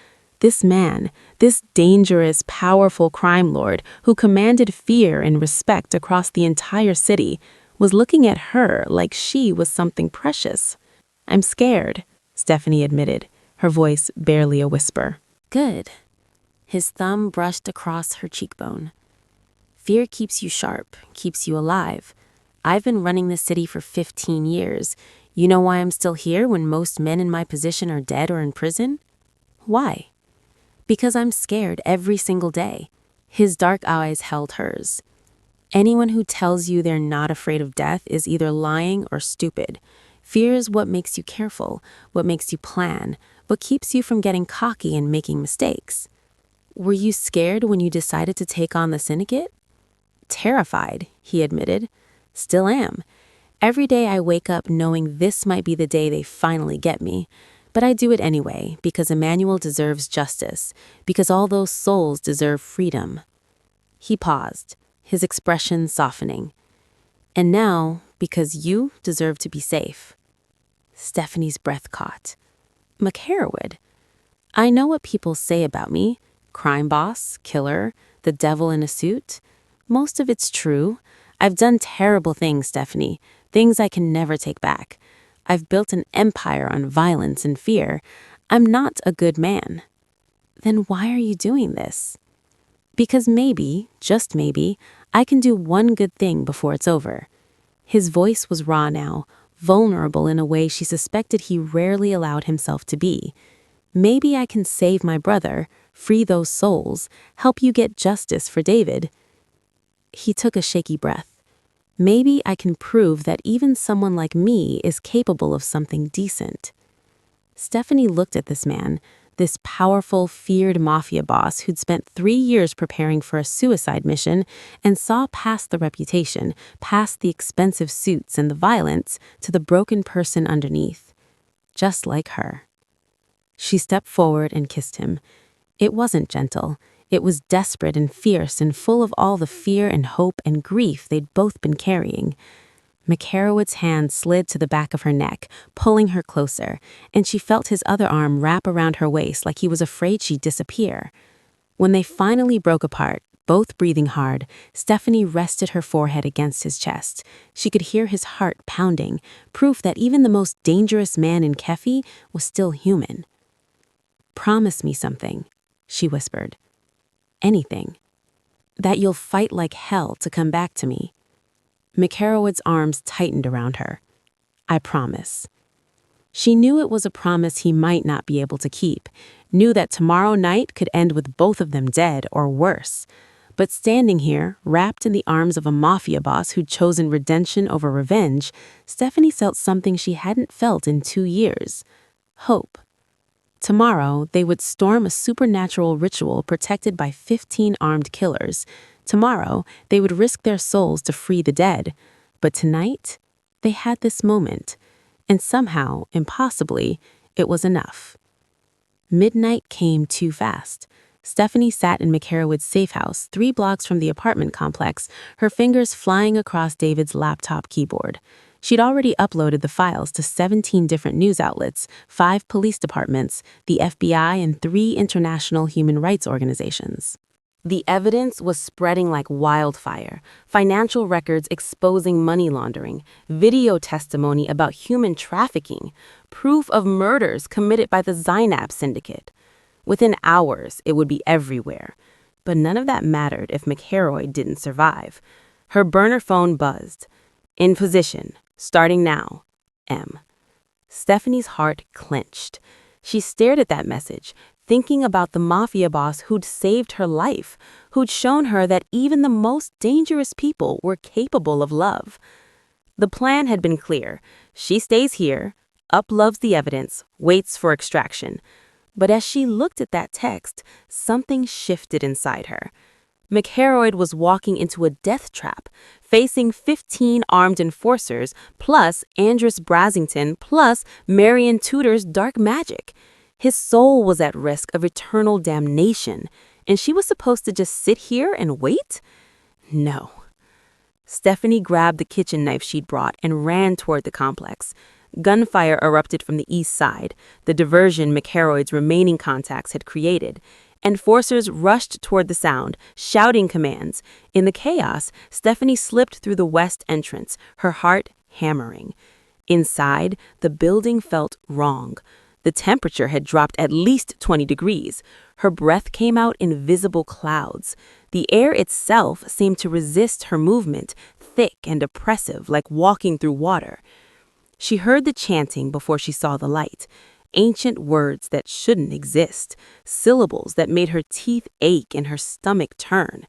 This man, this dangerous, powerful crime lord who commanded fear and respect across the entire city, was looking at her like she was something precious. "I'm scared," Stephanie admitted, her voice barely a whisper. "Good." His thumb brushed across her cheekbone. "Fear keeps you sharp, keeps you alive. I've been running this city for 15 years. You know why I'm still here when most men in my position are dead or in prison? Why? Because I'm scared every single day." His dark eyes held hers. "Anyone who tells you they're not afraid of death is either lying or stupid. Fear is what makes you careful, what makes you plan, what keeps you from getting cocky and making mistakes. Were you scared when you decided to take on the syndicate?" "Terrified," he admitted. "Still am. Every day I wake up knowing this might be the day they finally get me. But I do it anyway, because Emmanuel deserves justice, because all those souls deserve freedom." He paused, his expression softening. "And now, because you deserve to be safe." Stephanie's breath caught. "McHerwood, I know what people say about me. Crime boss, killer, the devil in a suit. Most of it's true. I've done terrible things, Stephanie, things I can never take back. I've built an empire on violence and fear. I'm not a good man." "Then why are you doing this?" "Because maybe, just maybe, I can do one good thing before it's over." His voice was raw now, vulnerable in a way she suspected he rarely allowed himself to be. "Maybe I can save my brother, free those souls, help you get justice for David." He took a shaky breath. "Maybe I can prove that even someone like me is capable of something decent." Stephanie looked at this man, this powerful, feared mafia boss who'd spent 3 years preparing for a suicide mission, and saw past the reputation, past the expensive suits and the violence, to the broken person underneath. Just like her. She stepped forward and kissed him. It wasn't gentle. It was desperate and fierce and full of all the fear and hope and grief they'd both been carrying. McHerwood's hand slid to the back of her neck, pulling her closer, and she felt his other arm wrap around her waist like he was afraid she'd disappear. When they finally broke apart, both breathing hard, Stephanie rested her forehead against his chest. She could hear his heart pounding, proof that even the most dangerous man in Kefi was still human. "Promise me something," she whispered. "Anything. That you'll fight like hell to come back to me." McHerwood's arms tightened around her. "I promise." She knew it was a promise he might not be able to keep, knew that tomorrow night could end with both of them dead or worse. But standing here, wrapped in the arms of a mafia boss who'd chosen redemption over revenge, Stephanie felt something she hadn't felt in 2 years. Hope. Tomorrow, they would storm a supernatural ritual protected by 15 armed killers. Tomorrow, they would risk their souls to free the dead. But tonight, they had this moment. And somehow, impossibly, it was enough. Midnight came too fast. Stephanie sat in McHerwood's safe house, 3 blocks from the apartment complex, her fingers flying across David's laptop keyboard. She'd already uploaded the files to 17 different news outlets, 5 police departments, the FBI, and 3 international human rights organizations. The evidence was spreading like wildfire. Financial records exposing money laundering, video testimony about human trafficking, proof of murders committed by the Zainab syndicate. Within hours, it would be everywhere. But none of that mattered if McHerwood didn't survive. Her burner phone buzzed. "In position. Starting now. M." Stephanie's heart clenched. She stared at that message, thinking about the mafia boss who'd saved her life, who'd shown her that even the most dangerous people were capable of love. The plan had been clear. She stays here, uploads the evidence, waits for extraction. But as she looked at that text, something shifted inside her. McHerwood was walking into a death trap, facing 15 armed enforcers, plus Andrus Brasington, plus Marion Tudor's dark magic. His soul was at risk of eternal damnation, and she was supposed to just sit here and wait? No. Stephanie grabbed the kitchen knife she'd brought and ran toward the complex. Gunfire erupted from the east side, the diversion McHeroyd's remaining contacts had created. Enforcers rushed toward the sound, shouting commands. In the chaos, Stephanie slipped through the west entrance, her heart hammering. Inside, the building felt wrong. The temperature had dropped at least 20 degrees. Her breath came out in visible clouds. The air itself seemed to resist her movement, thick and oppressive, like walking through water. She heard the chanting before she saw the light. Ancient words that shouldn't exist, syllables that made her teeth ache and her stomach turn.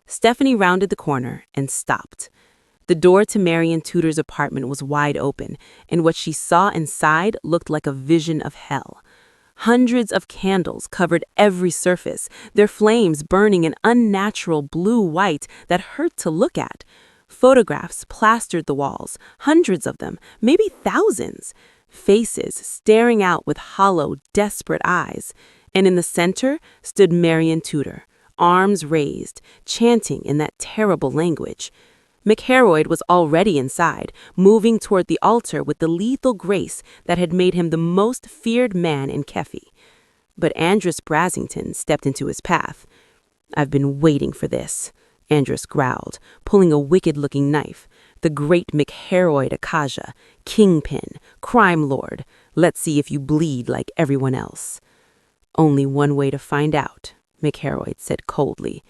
Stephanie rounded the corner and stopped. The door to Marion Tudor's apartment was wide open, and what she saw inside looked like a vision of hell. Hundreds of candles covered every surface, their flames burning an unnatural blue-white that hurt to look at. Photographs plastered the walls, hundreds of them, maybe thousands. Faces staring out with hollow, desperate eyes. And in the center stood Marion Tudor, arms raised, chanting in that terrible language. McHeroyd was already inside, moving toward the altar with the lethal grace that had made him the most feared man in Kefi. But Andrus Brasington stepped into his path. "I've been waiting for this," Andrus growled, pulling a wicked-looking knife. "The great McHeroyd Akaja, kingpin, crime lord. Let's see if you bleed like everyone else." "Only one way to find out," McHeroyd said coldly.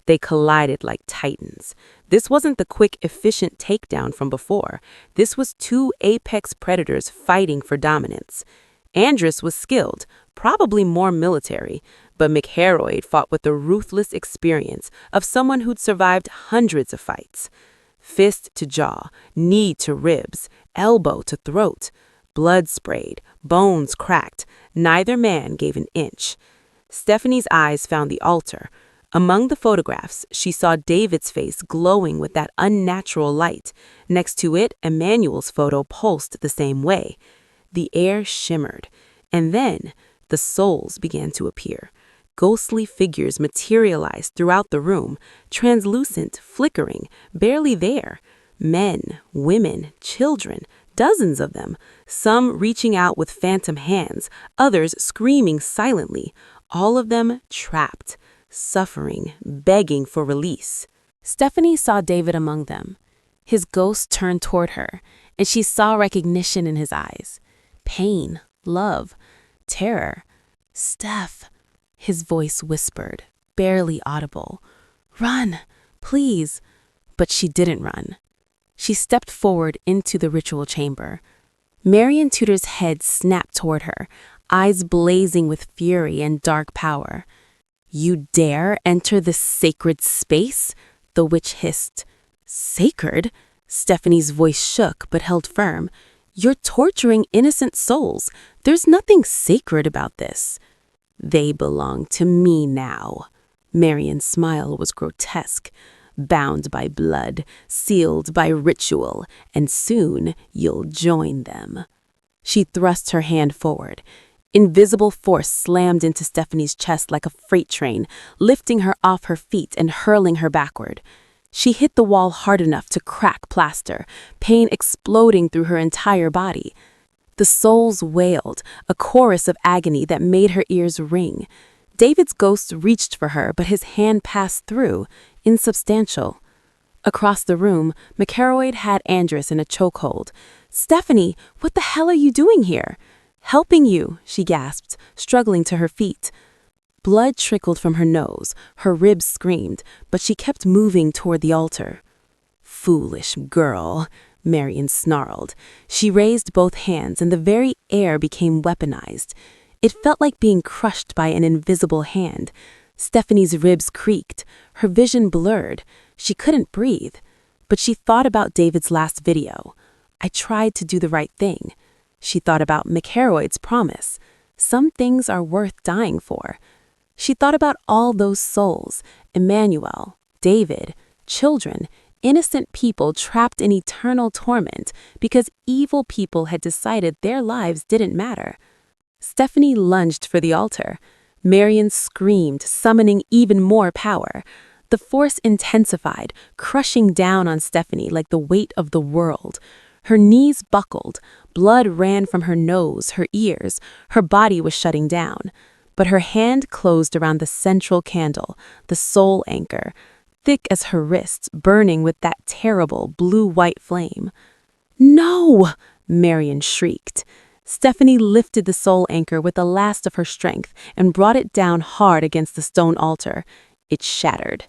They collided like titans. This wasn't the quick, efficient takedown from before. This was two apex predators fighting for dominance. Andrus was skilled, probably more military, but McHeroyd fought with the ruthless experience of someone who'd survived hundreds of fights. Fist to jaw, knee to ribs, elbow to throat. Blood sprayed, bones cracked. Neither man gave an inch. Stephanie's eyes found the altar. Among the photographs, she saw David's face glowing with that unnatural light. Next to it, Emmanuel's photo pulsed the same way. The air shimmered, and then the souls began to appear. Ghostly figures materialized throughout the room, translucent, flickering, barely there. Men, women, children, dozens of them, some reaching out with phantom hands, others screaming silently, all of them trapped, suffering, begging for release. Stephanie saw David among them. His ghost turned toward her, and she saw recognition in his eyes. Pain, love, terror. "Steph," his voice whispered, barely audible. "Run, please." But she didn't run. She stepped forward into the ritual chamber. Marion Tudor's head snapped toward her, eyes blazing with fury and dark power. "You dare enter this sacred space?" the witch hissed. "Sacred?" Stephanie's voice shook but held firm. "You're torturing innocent souls. There's nothing sacred about this." "They belong to me now." Marion's smile was grotesque. "Bound by blood, sealed by ritual, and soon you'll join them." She thrust her hand forward. Invisible force slammed into Stephanie's chest like a freight train, lifting her off her feet and hurling her backward. She hit the wall hard enough to crack plaster, pain exploding through her entire body. The souls wailed, a chorus of agony that made her ears ring. David's ghost reached for her, but his hand passed through, insubstantial. Across the room, McHeroyd had Andrus in a chokehold. "Stephanie, what the hell are you doing here?" "Helping you," she gasped, struggling to her feet. Blood trickled from her nose, her ribs screamed, but she kept moving toward the altar. "Foolish girl," Marion snarled. She raised both hands, and the very air became weaponized. It felt like being crushed by an invisible hand. Stephanie's ribs creaked, her vision blurred. She couldn't breathe. But she thought about David's last video. "I tried to do the right thing." She thought about McHeroyd's promise. Some things are worth dying for. She thought about all those souls, Emmanuel, David, children, innocent people trapped in eternal torment because evil people had decided their lives didn't matter. Stephanie lunged for the altar. Marion screamed, summoning even more power. The force intensified, crushing down on Stephanie like the weight of the world. Her knees buckled, blood ran from her nose, her ears, her body was shutting down. But her hand closed around the central candle, the soul anchor, thick as her wrists, burning with that terrible blue-white flame. "No!" Marion shrieked. Stephanie lifted the soul anchor with the last of her strength and brought it down hard against the stone altar. It shattered.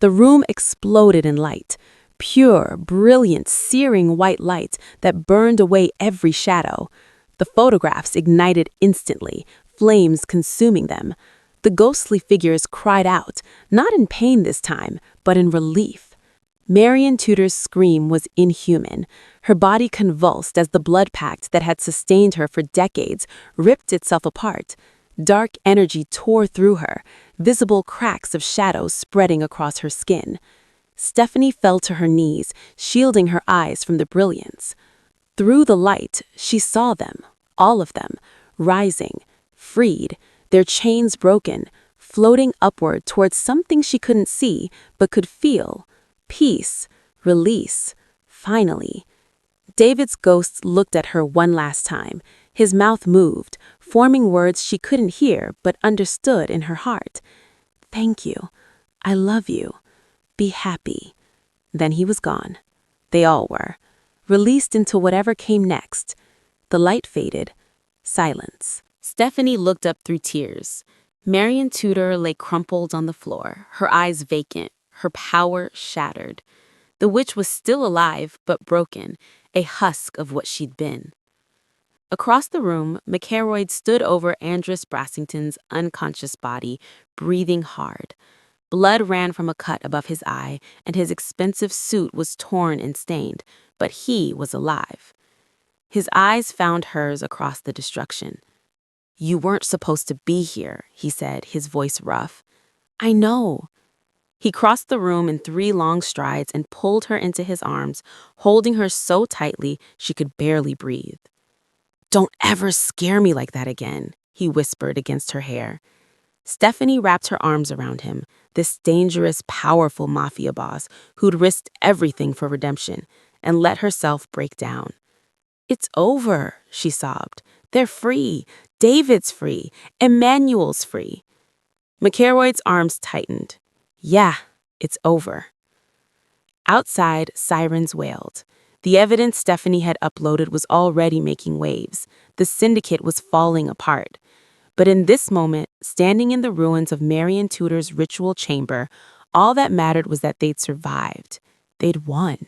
The room exploded in light. Pure, brilliant, searing white light that burned away every shadow. The photographs ignited instantly, flames consuming them. The ghostly figures cried out, not in pain this time, but in relief. Marion Tudor's scream was inhuman. Her body convulsed as the blood pact that had sustained her for decades ripped itself apart. Dark energy tore through her, visible cracks of shadow spreading across her skin. Stephanie fell to her knees, shielding her eyes from the brilliance. Through the light, she saw them, all of them, rising, freed, their chains broken, floating upward towards something she couldn't see but could feel. Peace, release, finally. David's ghost looked at her one last time. His mouth moved, forming words she couldn't hear but understood in her heart. "Thank you. I love you. Be happy." Then he was gone. They all were, released into whatever came next. The light faded. Silence. Stephanie looked up through tears. Marion Tudor lay crumpled on the floor, her eyes vacant, her power shattered. The witch was still alive, but broken, a husk of what she'd been. Across the room, McElroy stood over Andrus Brassington's unconscious body, breathing hard. Blood ran from a cut above his eye, and his expensive suit was torn and stained, but he was alive. His eyes found hers across the destruction. "You weren't supposed to be here," he said, his voice rough. "I know." He crossed the room in 3 long strides and pulled her into his arms, holding her so tightly she could barely breathe. "Don't ever scare me like that again," he whispered against her hair. Stephanie wrapped her arms around him, this dangerous, powerful mafia boss who'd risked everything for redemption, and let herself break down. "It's over," she sobbed. "They're free. David's free. Emmanuel's free." McElroy's arms tightened. "Yeah, it's over." Outside, sirens wailed. The evidence Stephanie had uploaded was already making waves. The syndicate was falling apart. But in this moment, standing in the ruins of Marion Tudor's ritual chamber, all that mattered was that they'd survived. They'd won.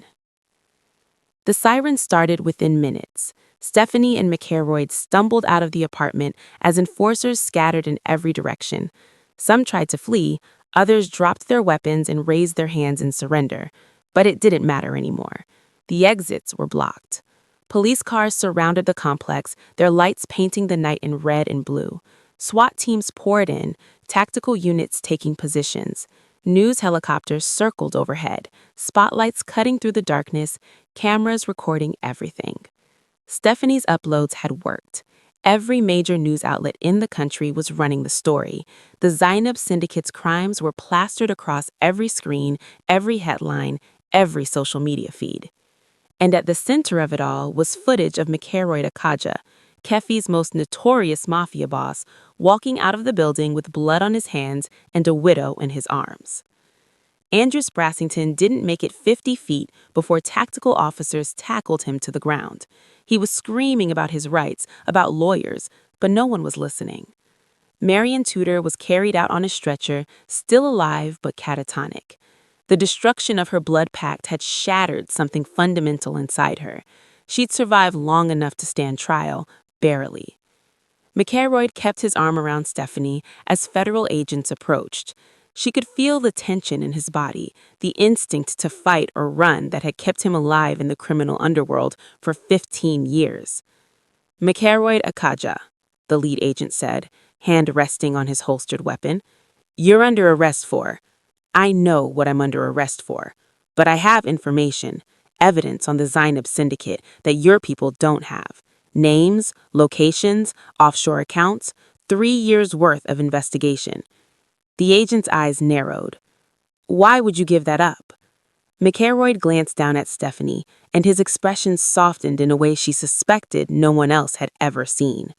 The sirens started within minutes. Stephanie and McElroy stumbled out of the apartment as enforcers scattered in every direction. Some tried to flee, others dropped their weapons and raised their hands in surrender. But it didn't matter anymore. The exits were blocked. Police cars surrounded the complex, their lights painting the night in red and blue. SWAT teams poured in, tactical units taking positions. News helicopters circled overhead, spotlights cutting through the darkness, cameras recording everything. Stephanie's uploads had worked. Every major news outlet in the country was running the story. The Zainab Syndicate's crimes were plastered across every screen, every headline, every social media feed. And at the center of it all was footage of McElroy Akaja, Kefi's most notorious mafia boss, walking out of the building with blood on his hands and a widow in his arms. Andrus Brassington didn't make it 50 feet before tactical officers tackled him to the ground. He was screaming about his rights, about lawyers, but no one was listening. Marion Tudor was carried out on a stretcher, still alive but catatonic. The destruction of her blood pact had shattered something fundamental inside her. She'd survived long enough to stand trial, barely. McElroy kept his arm around Stephanie as federal agents approached. She could feel the tension in his body, the instinct to fight or run that had kept him alive in the criminal underworld for 15 years. "McElroy Akaja," the lead agent said, hand resting on his holstered weapon. "You're under arrest for..." "I know what I'm under arrest for, but I have information, evidence on the Zainab Syndicate that your people don't have. Names, locations, offshore accounts, 3 years' worth of investigation. The agent's eyes narrowed. Why would you give that up? McElroy glanced down at Stephanie, and his expression softened in a way she suspected no one else had ever seen.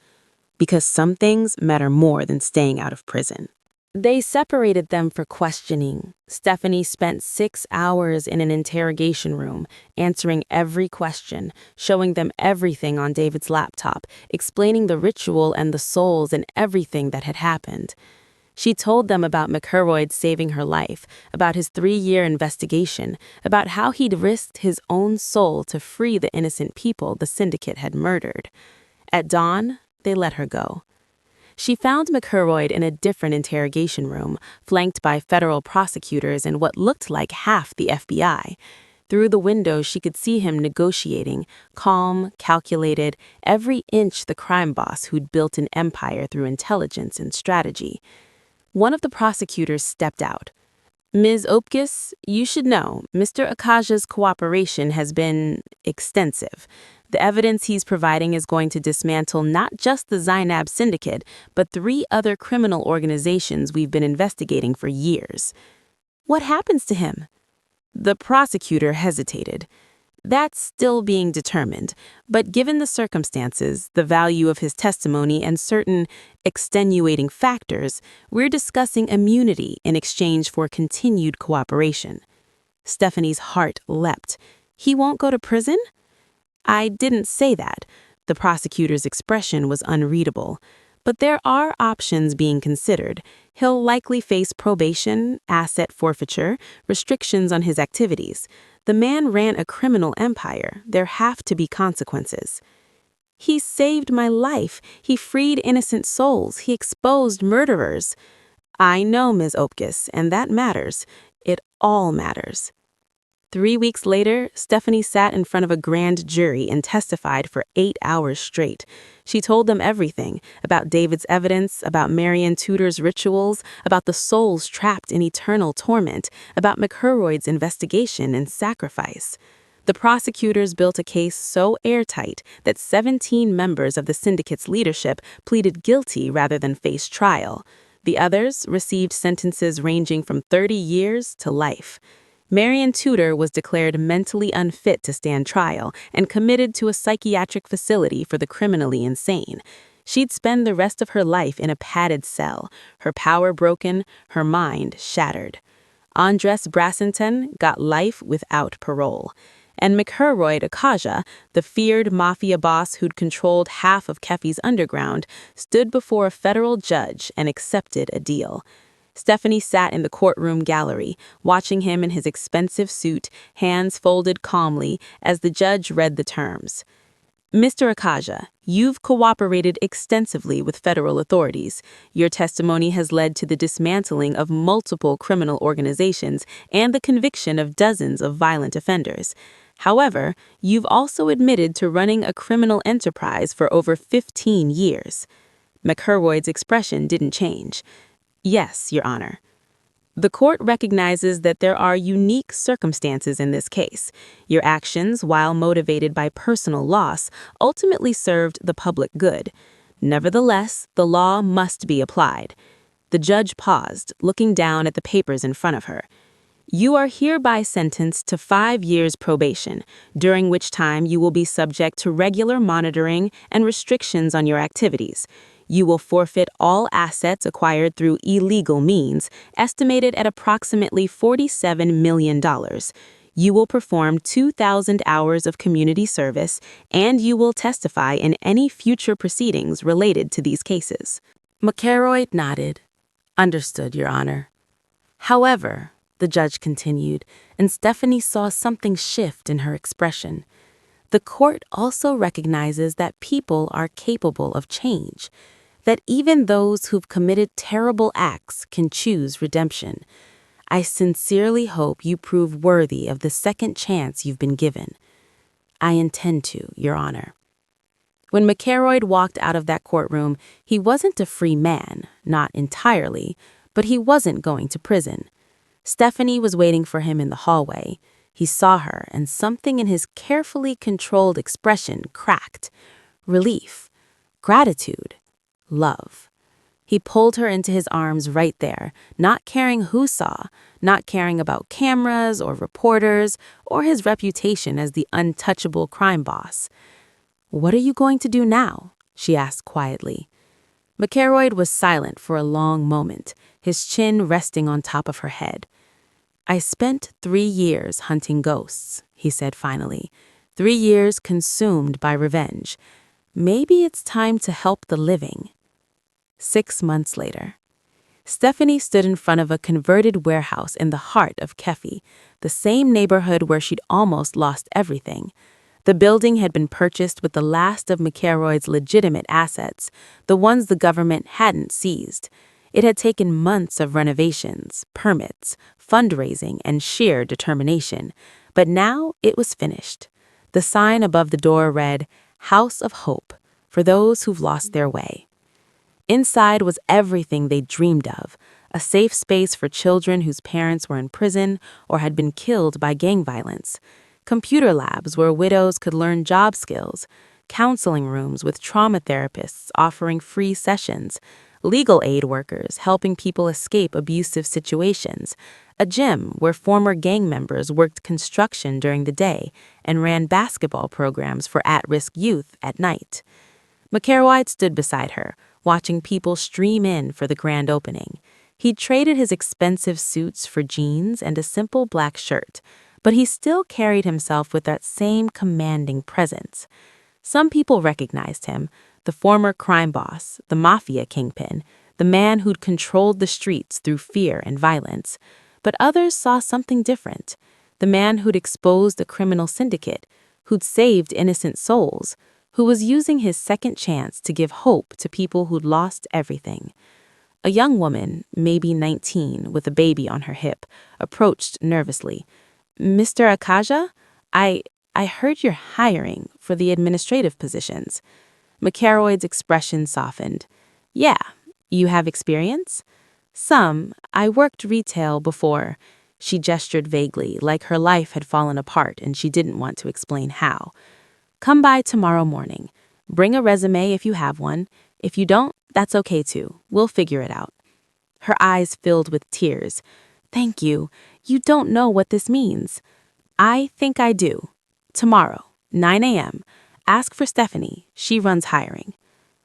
Because some things matter more than staying out of prison. They separated them for questioning. Stephanie spent 6 hours in an interrogation room, answering every question, showing them everything on David's laptop, explaining the ritual and the souls and everything that had happened. She told them about McElroy saving her life, about his 3-year investigation, about how he'd risked his own soul to free the innocent people the syndicate had murdered. At dawn, they let her go. She found McElroy in a different interrogation room, flanked by federal prosecutors and what looked like half the FBI. Through the window, she could see him negotiating, calm, calculated, every inch the crime boss who'd built an empire through intelligence and strategy. One of the prosecutors stepped out. Ms. Opkis, you should know, Mr. Akaja's cooperation has been extensive. The evidence he's providing is going to dismantle not just the Zainab syndicate, but 3 other criminal organizations we've been investigating for years. What happens to him? The prosecutor hesitated. That's still being determined, but given the circumstances, the value of his testimony, and certain extenuating factors, we're discussing immunity in exchange for continued cooperation. Stephanie's heart leapt. He won't go to prison? I didn't say that. The prosecutor's expression was unreadable. But there are options being considered. He'll likely face probation, asset forfeiture, restrictions on his activities. The man ran a criminal empire. There have to be consequences. He saved my life. He freed innocent souls. He exposed murderers. I know, Ms. Opkis, and that matters. It all matters. 3 weeks later, Stephanie sat in front of a grand jury and testified for 8 hours straight. She told them everything about David's evidence, about Marion Tudor's rituals, about the souls trapped in eternal torment, about McElroy's investigation and sacrifice. The prosecutors built a case so airtight that 17 members of the syndicate's leadership pleaded guilty rather than face trial. The others received sentences ranging from 30 years to life. Marion Tudor was declared mentally unfit to stand trial and committed to a psychiatric facility for the criminally insane. She'd spend the rest of her life in a padded cell, her power broken, her mind shattered. Andres Brassington got life without parole. And McElroy Akaja, the feared Mafia boss who'd controlled half of Kefi's underground, stood before a federal judge and accepted a deal. Stephanie sat in the courtroom gallery, watching him in his expensive suit, hands folded calmly, as the judge read the terms. Mr. Akaja, you've cooperated extensively with federal authorities. Your testimony has led to the dismantling of multiple criminal organizations and the conviction of dozens of violent offenders. However, you've also admitted to running a criminal enterprise for over 15 years. McElroy's expression didn't change. Yes, Your Honor. The court recognizes that there are unique circumstances in this case. Your actions, while motivated by personal loss, ultimately served the public good. Nevertheless, the law must be applied. The judge paused, looking down at the papers in front of her. You are hereby sentenced to 5 years probation, during which time you will be subject to regular monitoring and restrictions on your activities. You will forfeit all assets acquired through illegal means, estimated at approximately $47 million. You will perform 2,000 hours of community service, and you will testify in any future proceedings related to these cases. McElroy nodded. Understood, Your Honor. However, the judge continued, and Stephanie saw something shift in her expression. The court also recognizes that people are capable of change, that even those who've committed terrible acts can choose redemption. I sincerely hope you prove worthy of the second chance you've been given. I intend to, Your Honor. When McElroy walked out of that courtroom, he wasn't a free man, not entirely, but he wasn't going to prison. Stephanie was waiting for him in the hallway. He saw her, and something in his carefully controlled expression cracked. Relief, gratitude, love. He pulled her into his arms right there, not caring who saw, not caring about cameras or reporters or his reputation as the untouchable crime boss. "What are you going to do now?" she asked quietly. McElroy was silent for a long moment, his chin resting on top of her head. "I spent 3 years hunting ghosts," he said finally. 3 years consumed by revenge. Maybe it's time to help the living. 6 months later, Stephanie stood in front of a converted warehouse in the heart of Kefi, the same neighborhood where she'd almost lost everything. The building had been purchased with the last of McElroy's legitimate assets, the ones the government hadn't seized. It had taken months of renovations, permits, fundraising, and sheer determination, but now it was finished. The sign above the door read, "House of Hope, for those who've lost their way." Inside was everything they dreamed of, a safe space for children whose parents were in prison or had been killed by gang violence, computer labs where widows could learn job skills, counseling rooms with trauma therapists offering free sessions, legal aid workers helping people escape abusive situations, a gym where former gang members worked construction during the day and ran basketball programs for at-risk youth at night. McElroy stood beside her, watching people stream in for the grand opening. He'd traded his expensive suits for jeans and a simple black shirt, but he still carried himself with that same commanding presence. Some people recognized him, the former crime boss, the Mafia kingpin, the man who'd controlled the streets through fear and violence. But others saw something different, the man who'd exposed a criminal syndicate, who'd saved innocent souls, who was using his second chance to give hope to people who'd lost everything. A young woman, maybe 19, with a baby on her hip, approached nervously. "Mr. Akaja, I heard you're hiring for the administrative positions." McElroy's expression softened. "Yeah, you have experience?" "Some. I worked retail before." She gestured vaguely, like her life had fallen apart and she didn't want to explain how. "Come by tomorrow morning. Bring a resume if you have one. If you don't, that's okay too. We'll figure it out." Her eyes filled with tears. "Thank you. You don't know what this means." "I think I do. Tomorrow, 9 a.m. Ask for Stephanie. She runs hiring."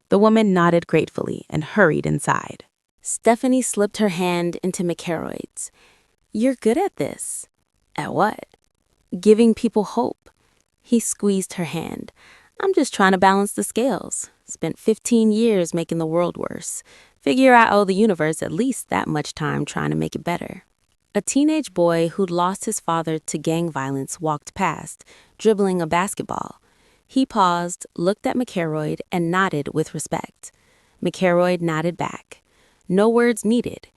The woman nodded gratefully and hurried inside. Stephanie slipped her hand into McElroy's. "You're good at this." "At what?" "Giving people hope." He squeezed her hand. "I'm just trying to balance the scales. Spent 15 years making the world worse. Figure I owe the universe at least that much time trying to make it better." A teenage boy who'd lost his father to gang violence walked past, dribbling a basketball. He paused, looked at McElroy, and nodded with respect. McElroy nodded back. No words needed.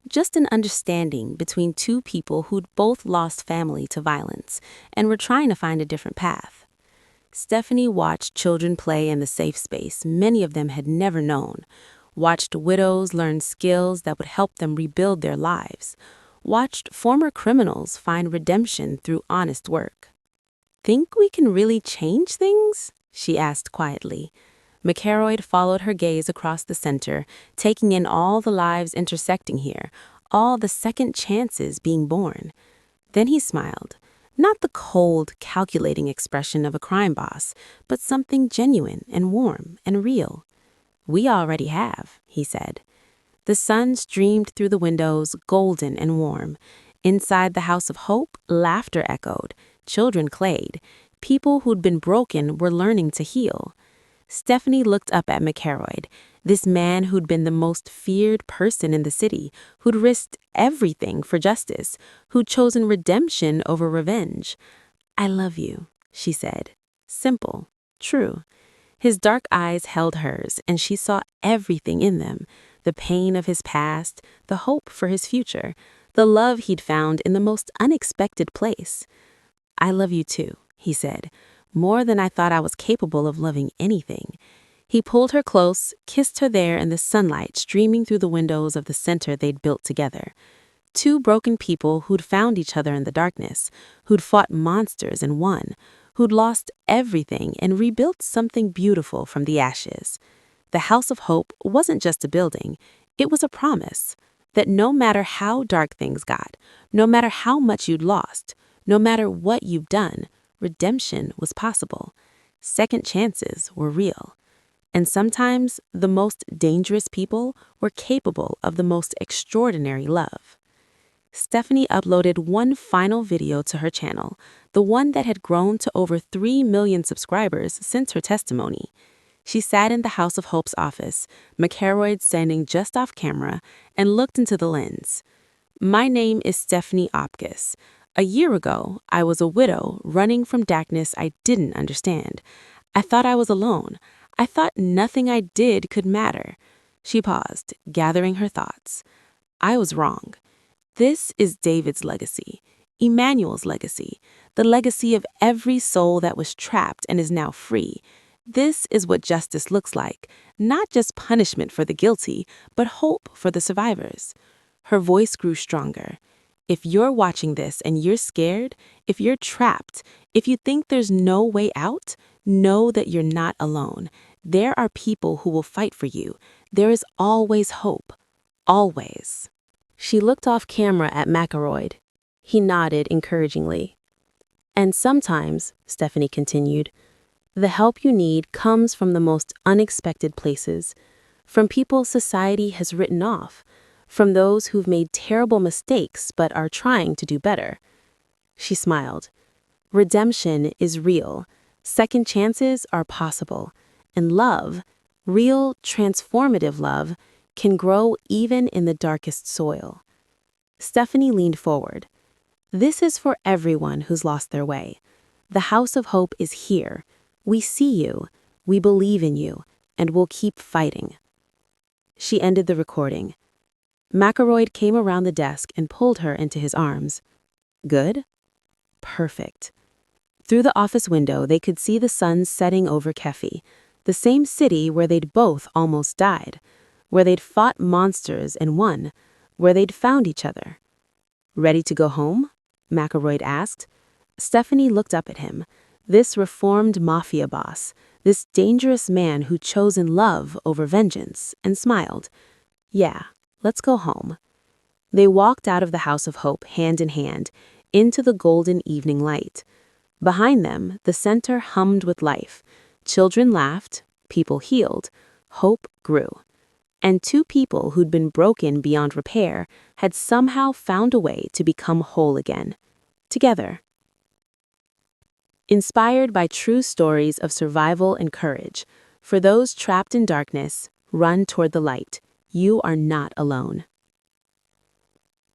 Just an understanding between two people who'd both lost family to violence and were trying to find a different path. Stephanie watched children play in the safe space many of them had never known, watched widows learn skills that would help them rebuild their lives, watched former criminals find redemption through honest work. "Think we can really change things?" she asked quietly. McElroy followed her gaze across the center, taking in all the lives intersecting here, all the second chances being born. Then he smiled, not the cold, calculating expression of a crime boss, but something genuine and warm and real. "We already have," he said. The sun streamed through the windows, golden and warm. Inside the House of Hope, laughter echoed, children played, people who'd been broken were learning to heal. Stephanie looked up at McElroy, this man who'd been the most feared person in the city, who'd risked everything for justice, who'd chosen redemption over revenge. "I love you," she said. Simple, true. His dark eyes held hers, and she saw everything in them, the pain of his past, the hope for his future, the love he'd found in the most unexpected place. "I love you too," he said, "more than I thought I was capable of loving anything." He pulled her close, kissed her there in the sunlight streaming through the windows of the center they'd built together. Two broken people who'd found each other in the darkness, who'd fought monsters and won, who'd lost everything and rebuilt something beautiful from the ashes. The House of Hope wasn't just a building, It was a promise that no matter how dark things got, no matter how much you'd lost, no matter what you've done, redemption was possible. Second chances were real. And sometimes the most dangerous people were capable of the most extraordinary love. Stephanie uploaded one final video to her channel, the one that had grown to over 3 million subscribers since her testimony. She sat in the House of Hope's office, McElroy standing just off camera, and looked into the lens. "My name is Stephanie Hapchiz. A year ago, I was a widow running from darkness I didn't understand. I thought I was alone. I thought nothing I did could matter." She paused, gathering her thoughts. "I was wrong. This is David's legacy, Emmanuel's legacy, the legacy of every soul that was trapped and is now free. This is what justice looks like, not just punishment for the guilty, but hope for the survivors." Her voice grew stronger. If you're watching this and you're scared, if you're trapped, if you think there's no way out, know that you're not alone. There are people who will fight for you. There is always hope. Always. She looked off camera at McElroy. He nodded encouragingly. "And sometimes," Stephanie continued, "the help you need comes from the most unexpected places, from people society has written off, from those who've made terrible mistakes but are trying to do better." She smiled. "Redemption is real. Second chances are possible. And love, real, transformative love, can grow even in the darkest soil." Stephanie leaned forward. "This is for everyone who's lost their way. The House of Hope is here. We see you, we believe in you, and we'll keep fighting." She ended the recording. McElroy came around the desk and pulled her into his arms. "Good?" "Perfect." Through the office window, they could see the sun setting over Kefi, the same city where they'd both almost died, where they'd fought monsters and won, where they'd found each other. "Ready to go home?" McElroy asked. Stephanie looked up at him, this reformed Mafia boss, this dangerous man who'd chosen love over vengeance, and smiled. "Yeah, let's go home." They walked out of the House of Hope hand in hand, into the golden evening light. Behind them, the center hummed with life. Children laughed, people healed, hope grew. And two people who'd been broken beyond repair had somehow found a way to become whole again. Together. Inspired by true stories of survival and courage, for those trapped in darkness, run toward the light. You are not alone.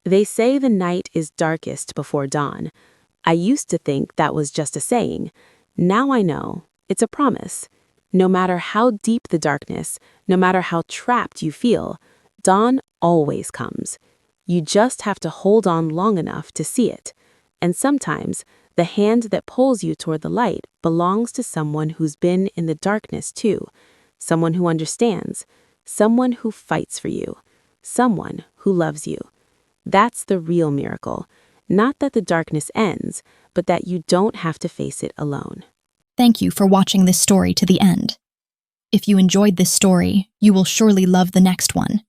They say the night is darkest before dawn. I used to think that was just a saying. Now I know, it's a promise. No matter how deep the darkness, no matter how trapped you feel, dawn always comes. You just have to hold on long enough to see it. And sometimes, the hand that pulls you toward the light belongs to someone who's been in the darkness too, someone who understands, someone who fights for you, someone who loves you. That's the real miracle. Not that the darkness ends, but that you don't have to face it alone. Thank you for watching this story to the end. If you enjoyed this story, you will surely love the next one.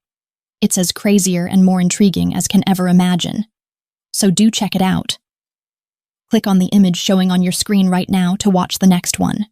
It's as crazier and more intriguing as can ever imagine. So do check it out. Click on the image showing on your screen right now to watch the next one.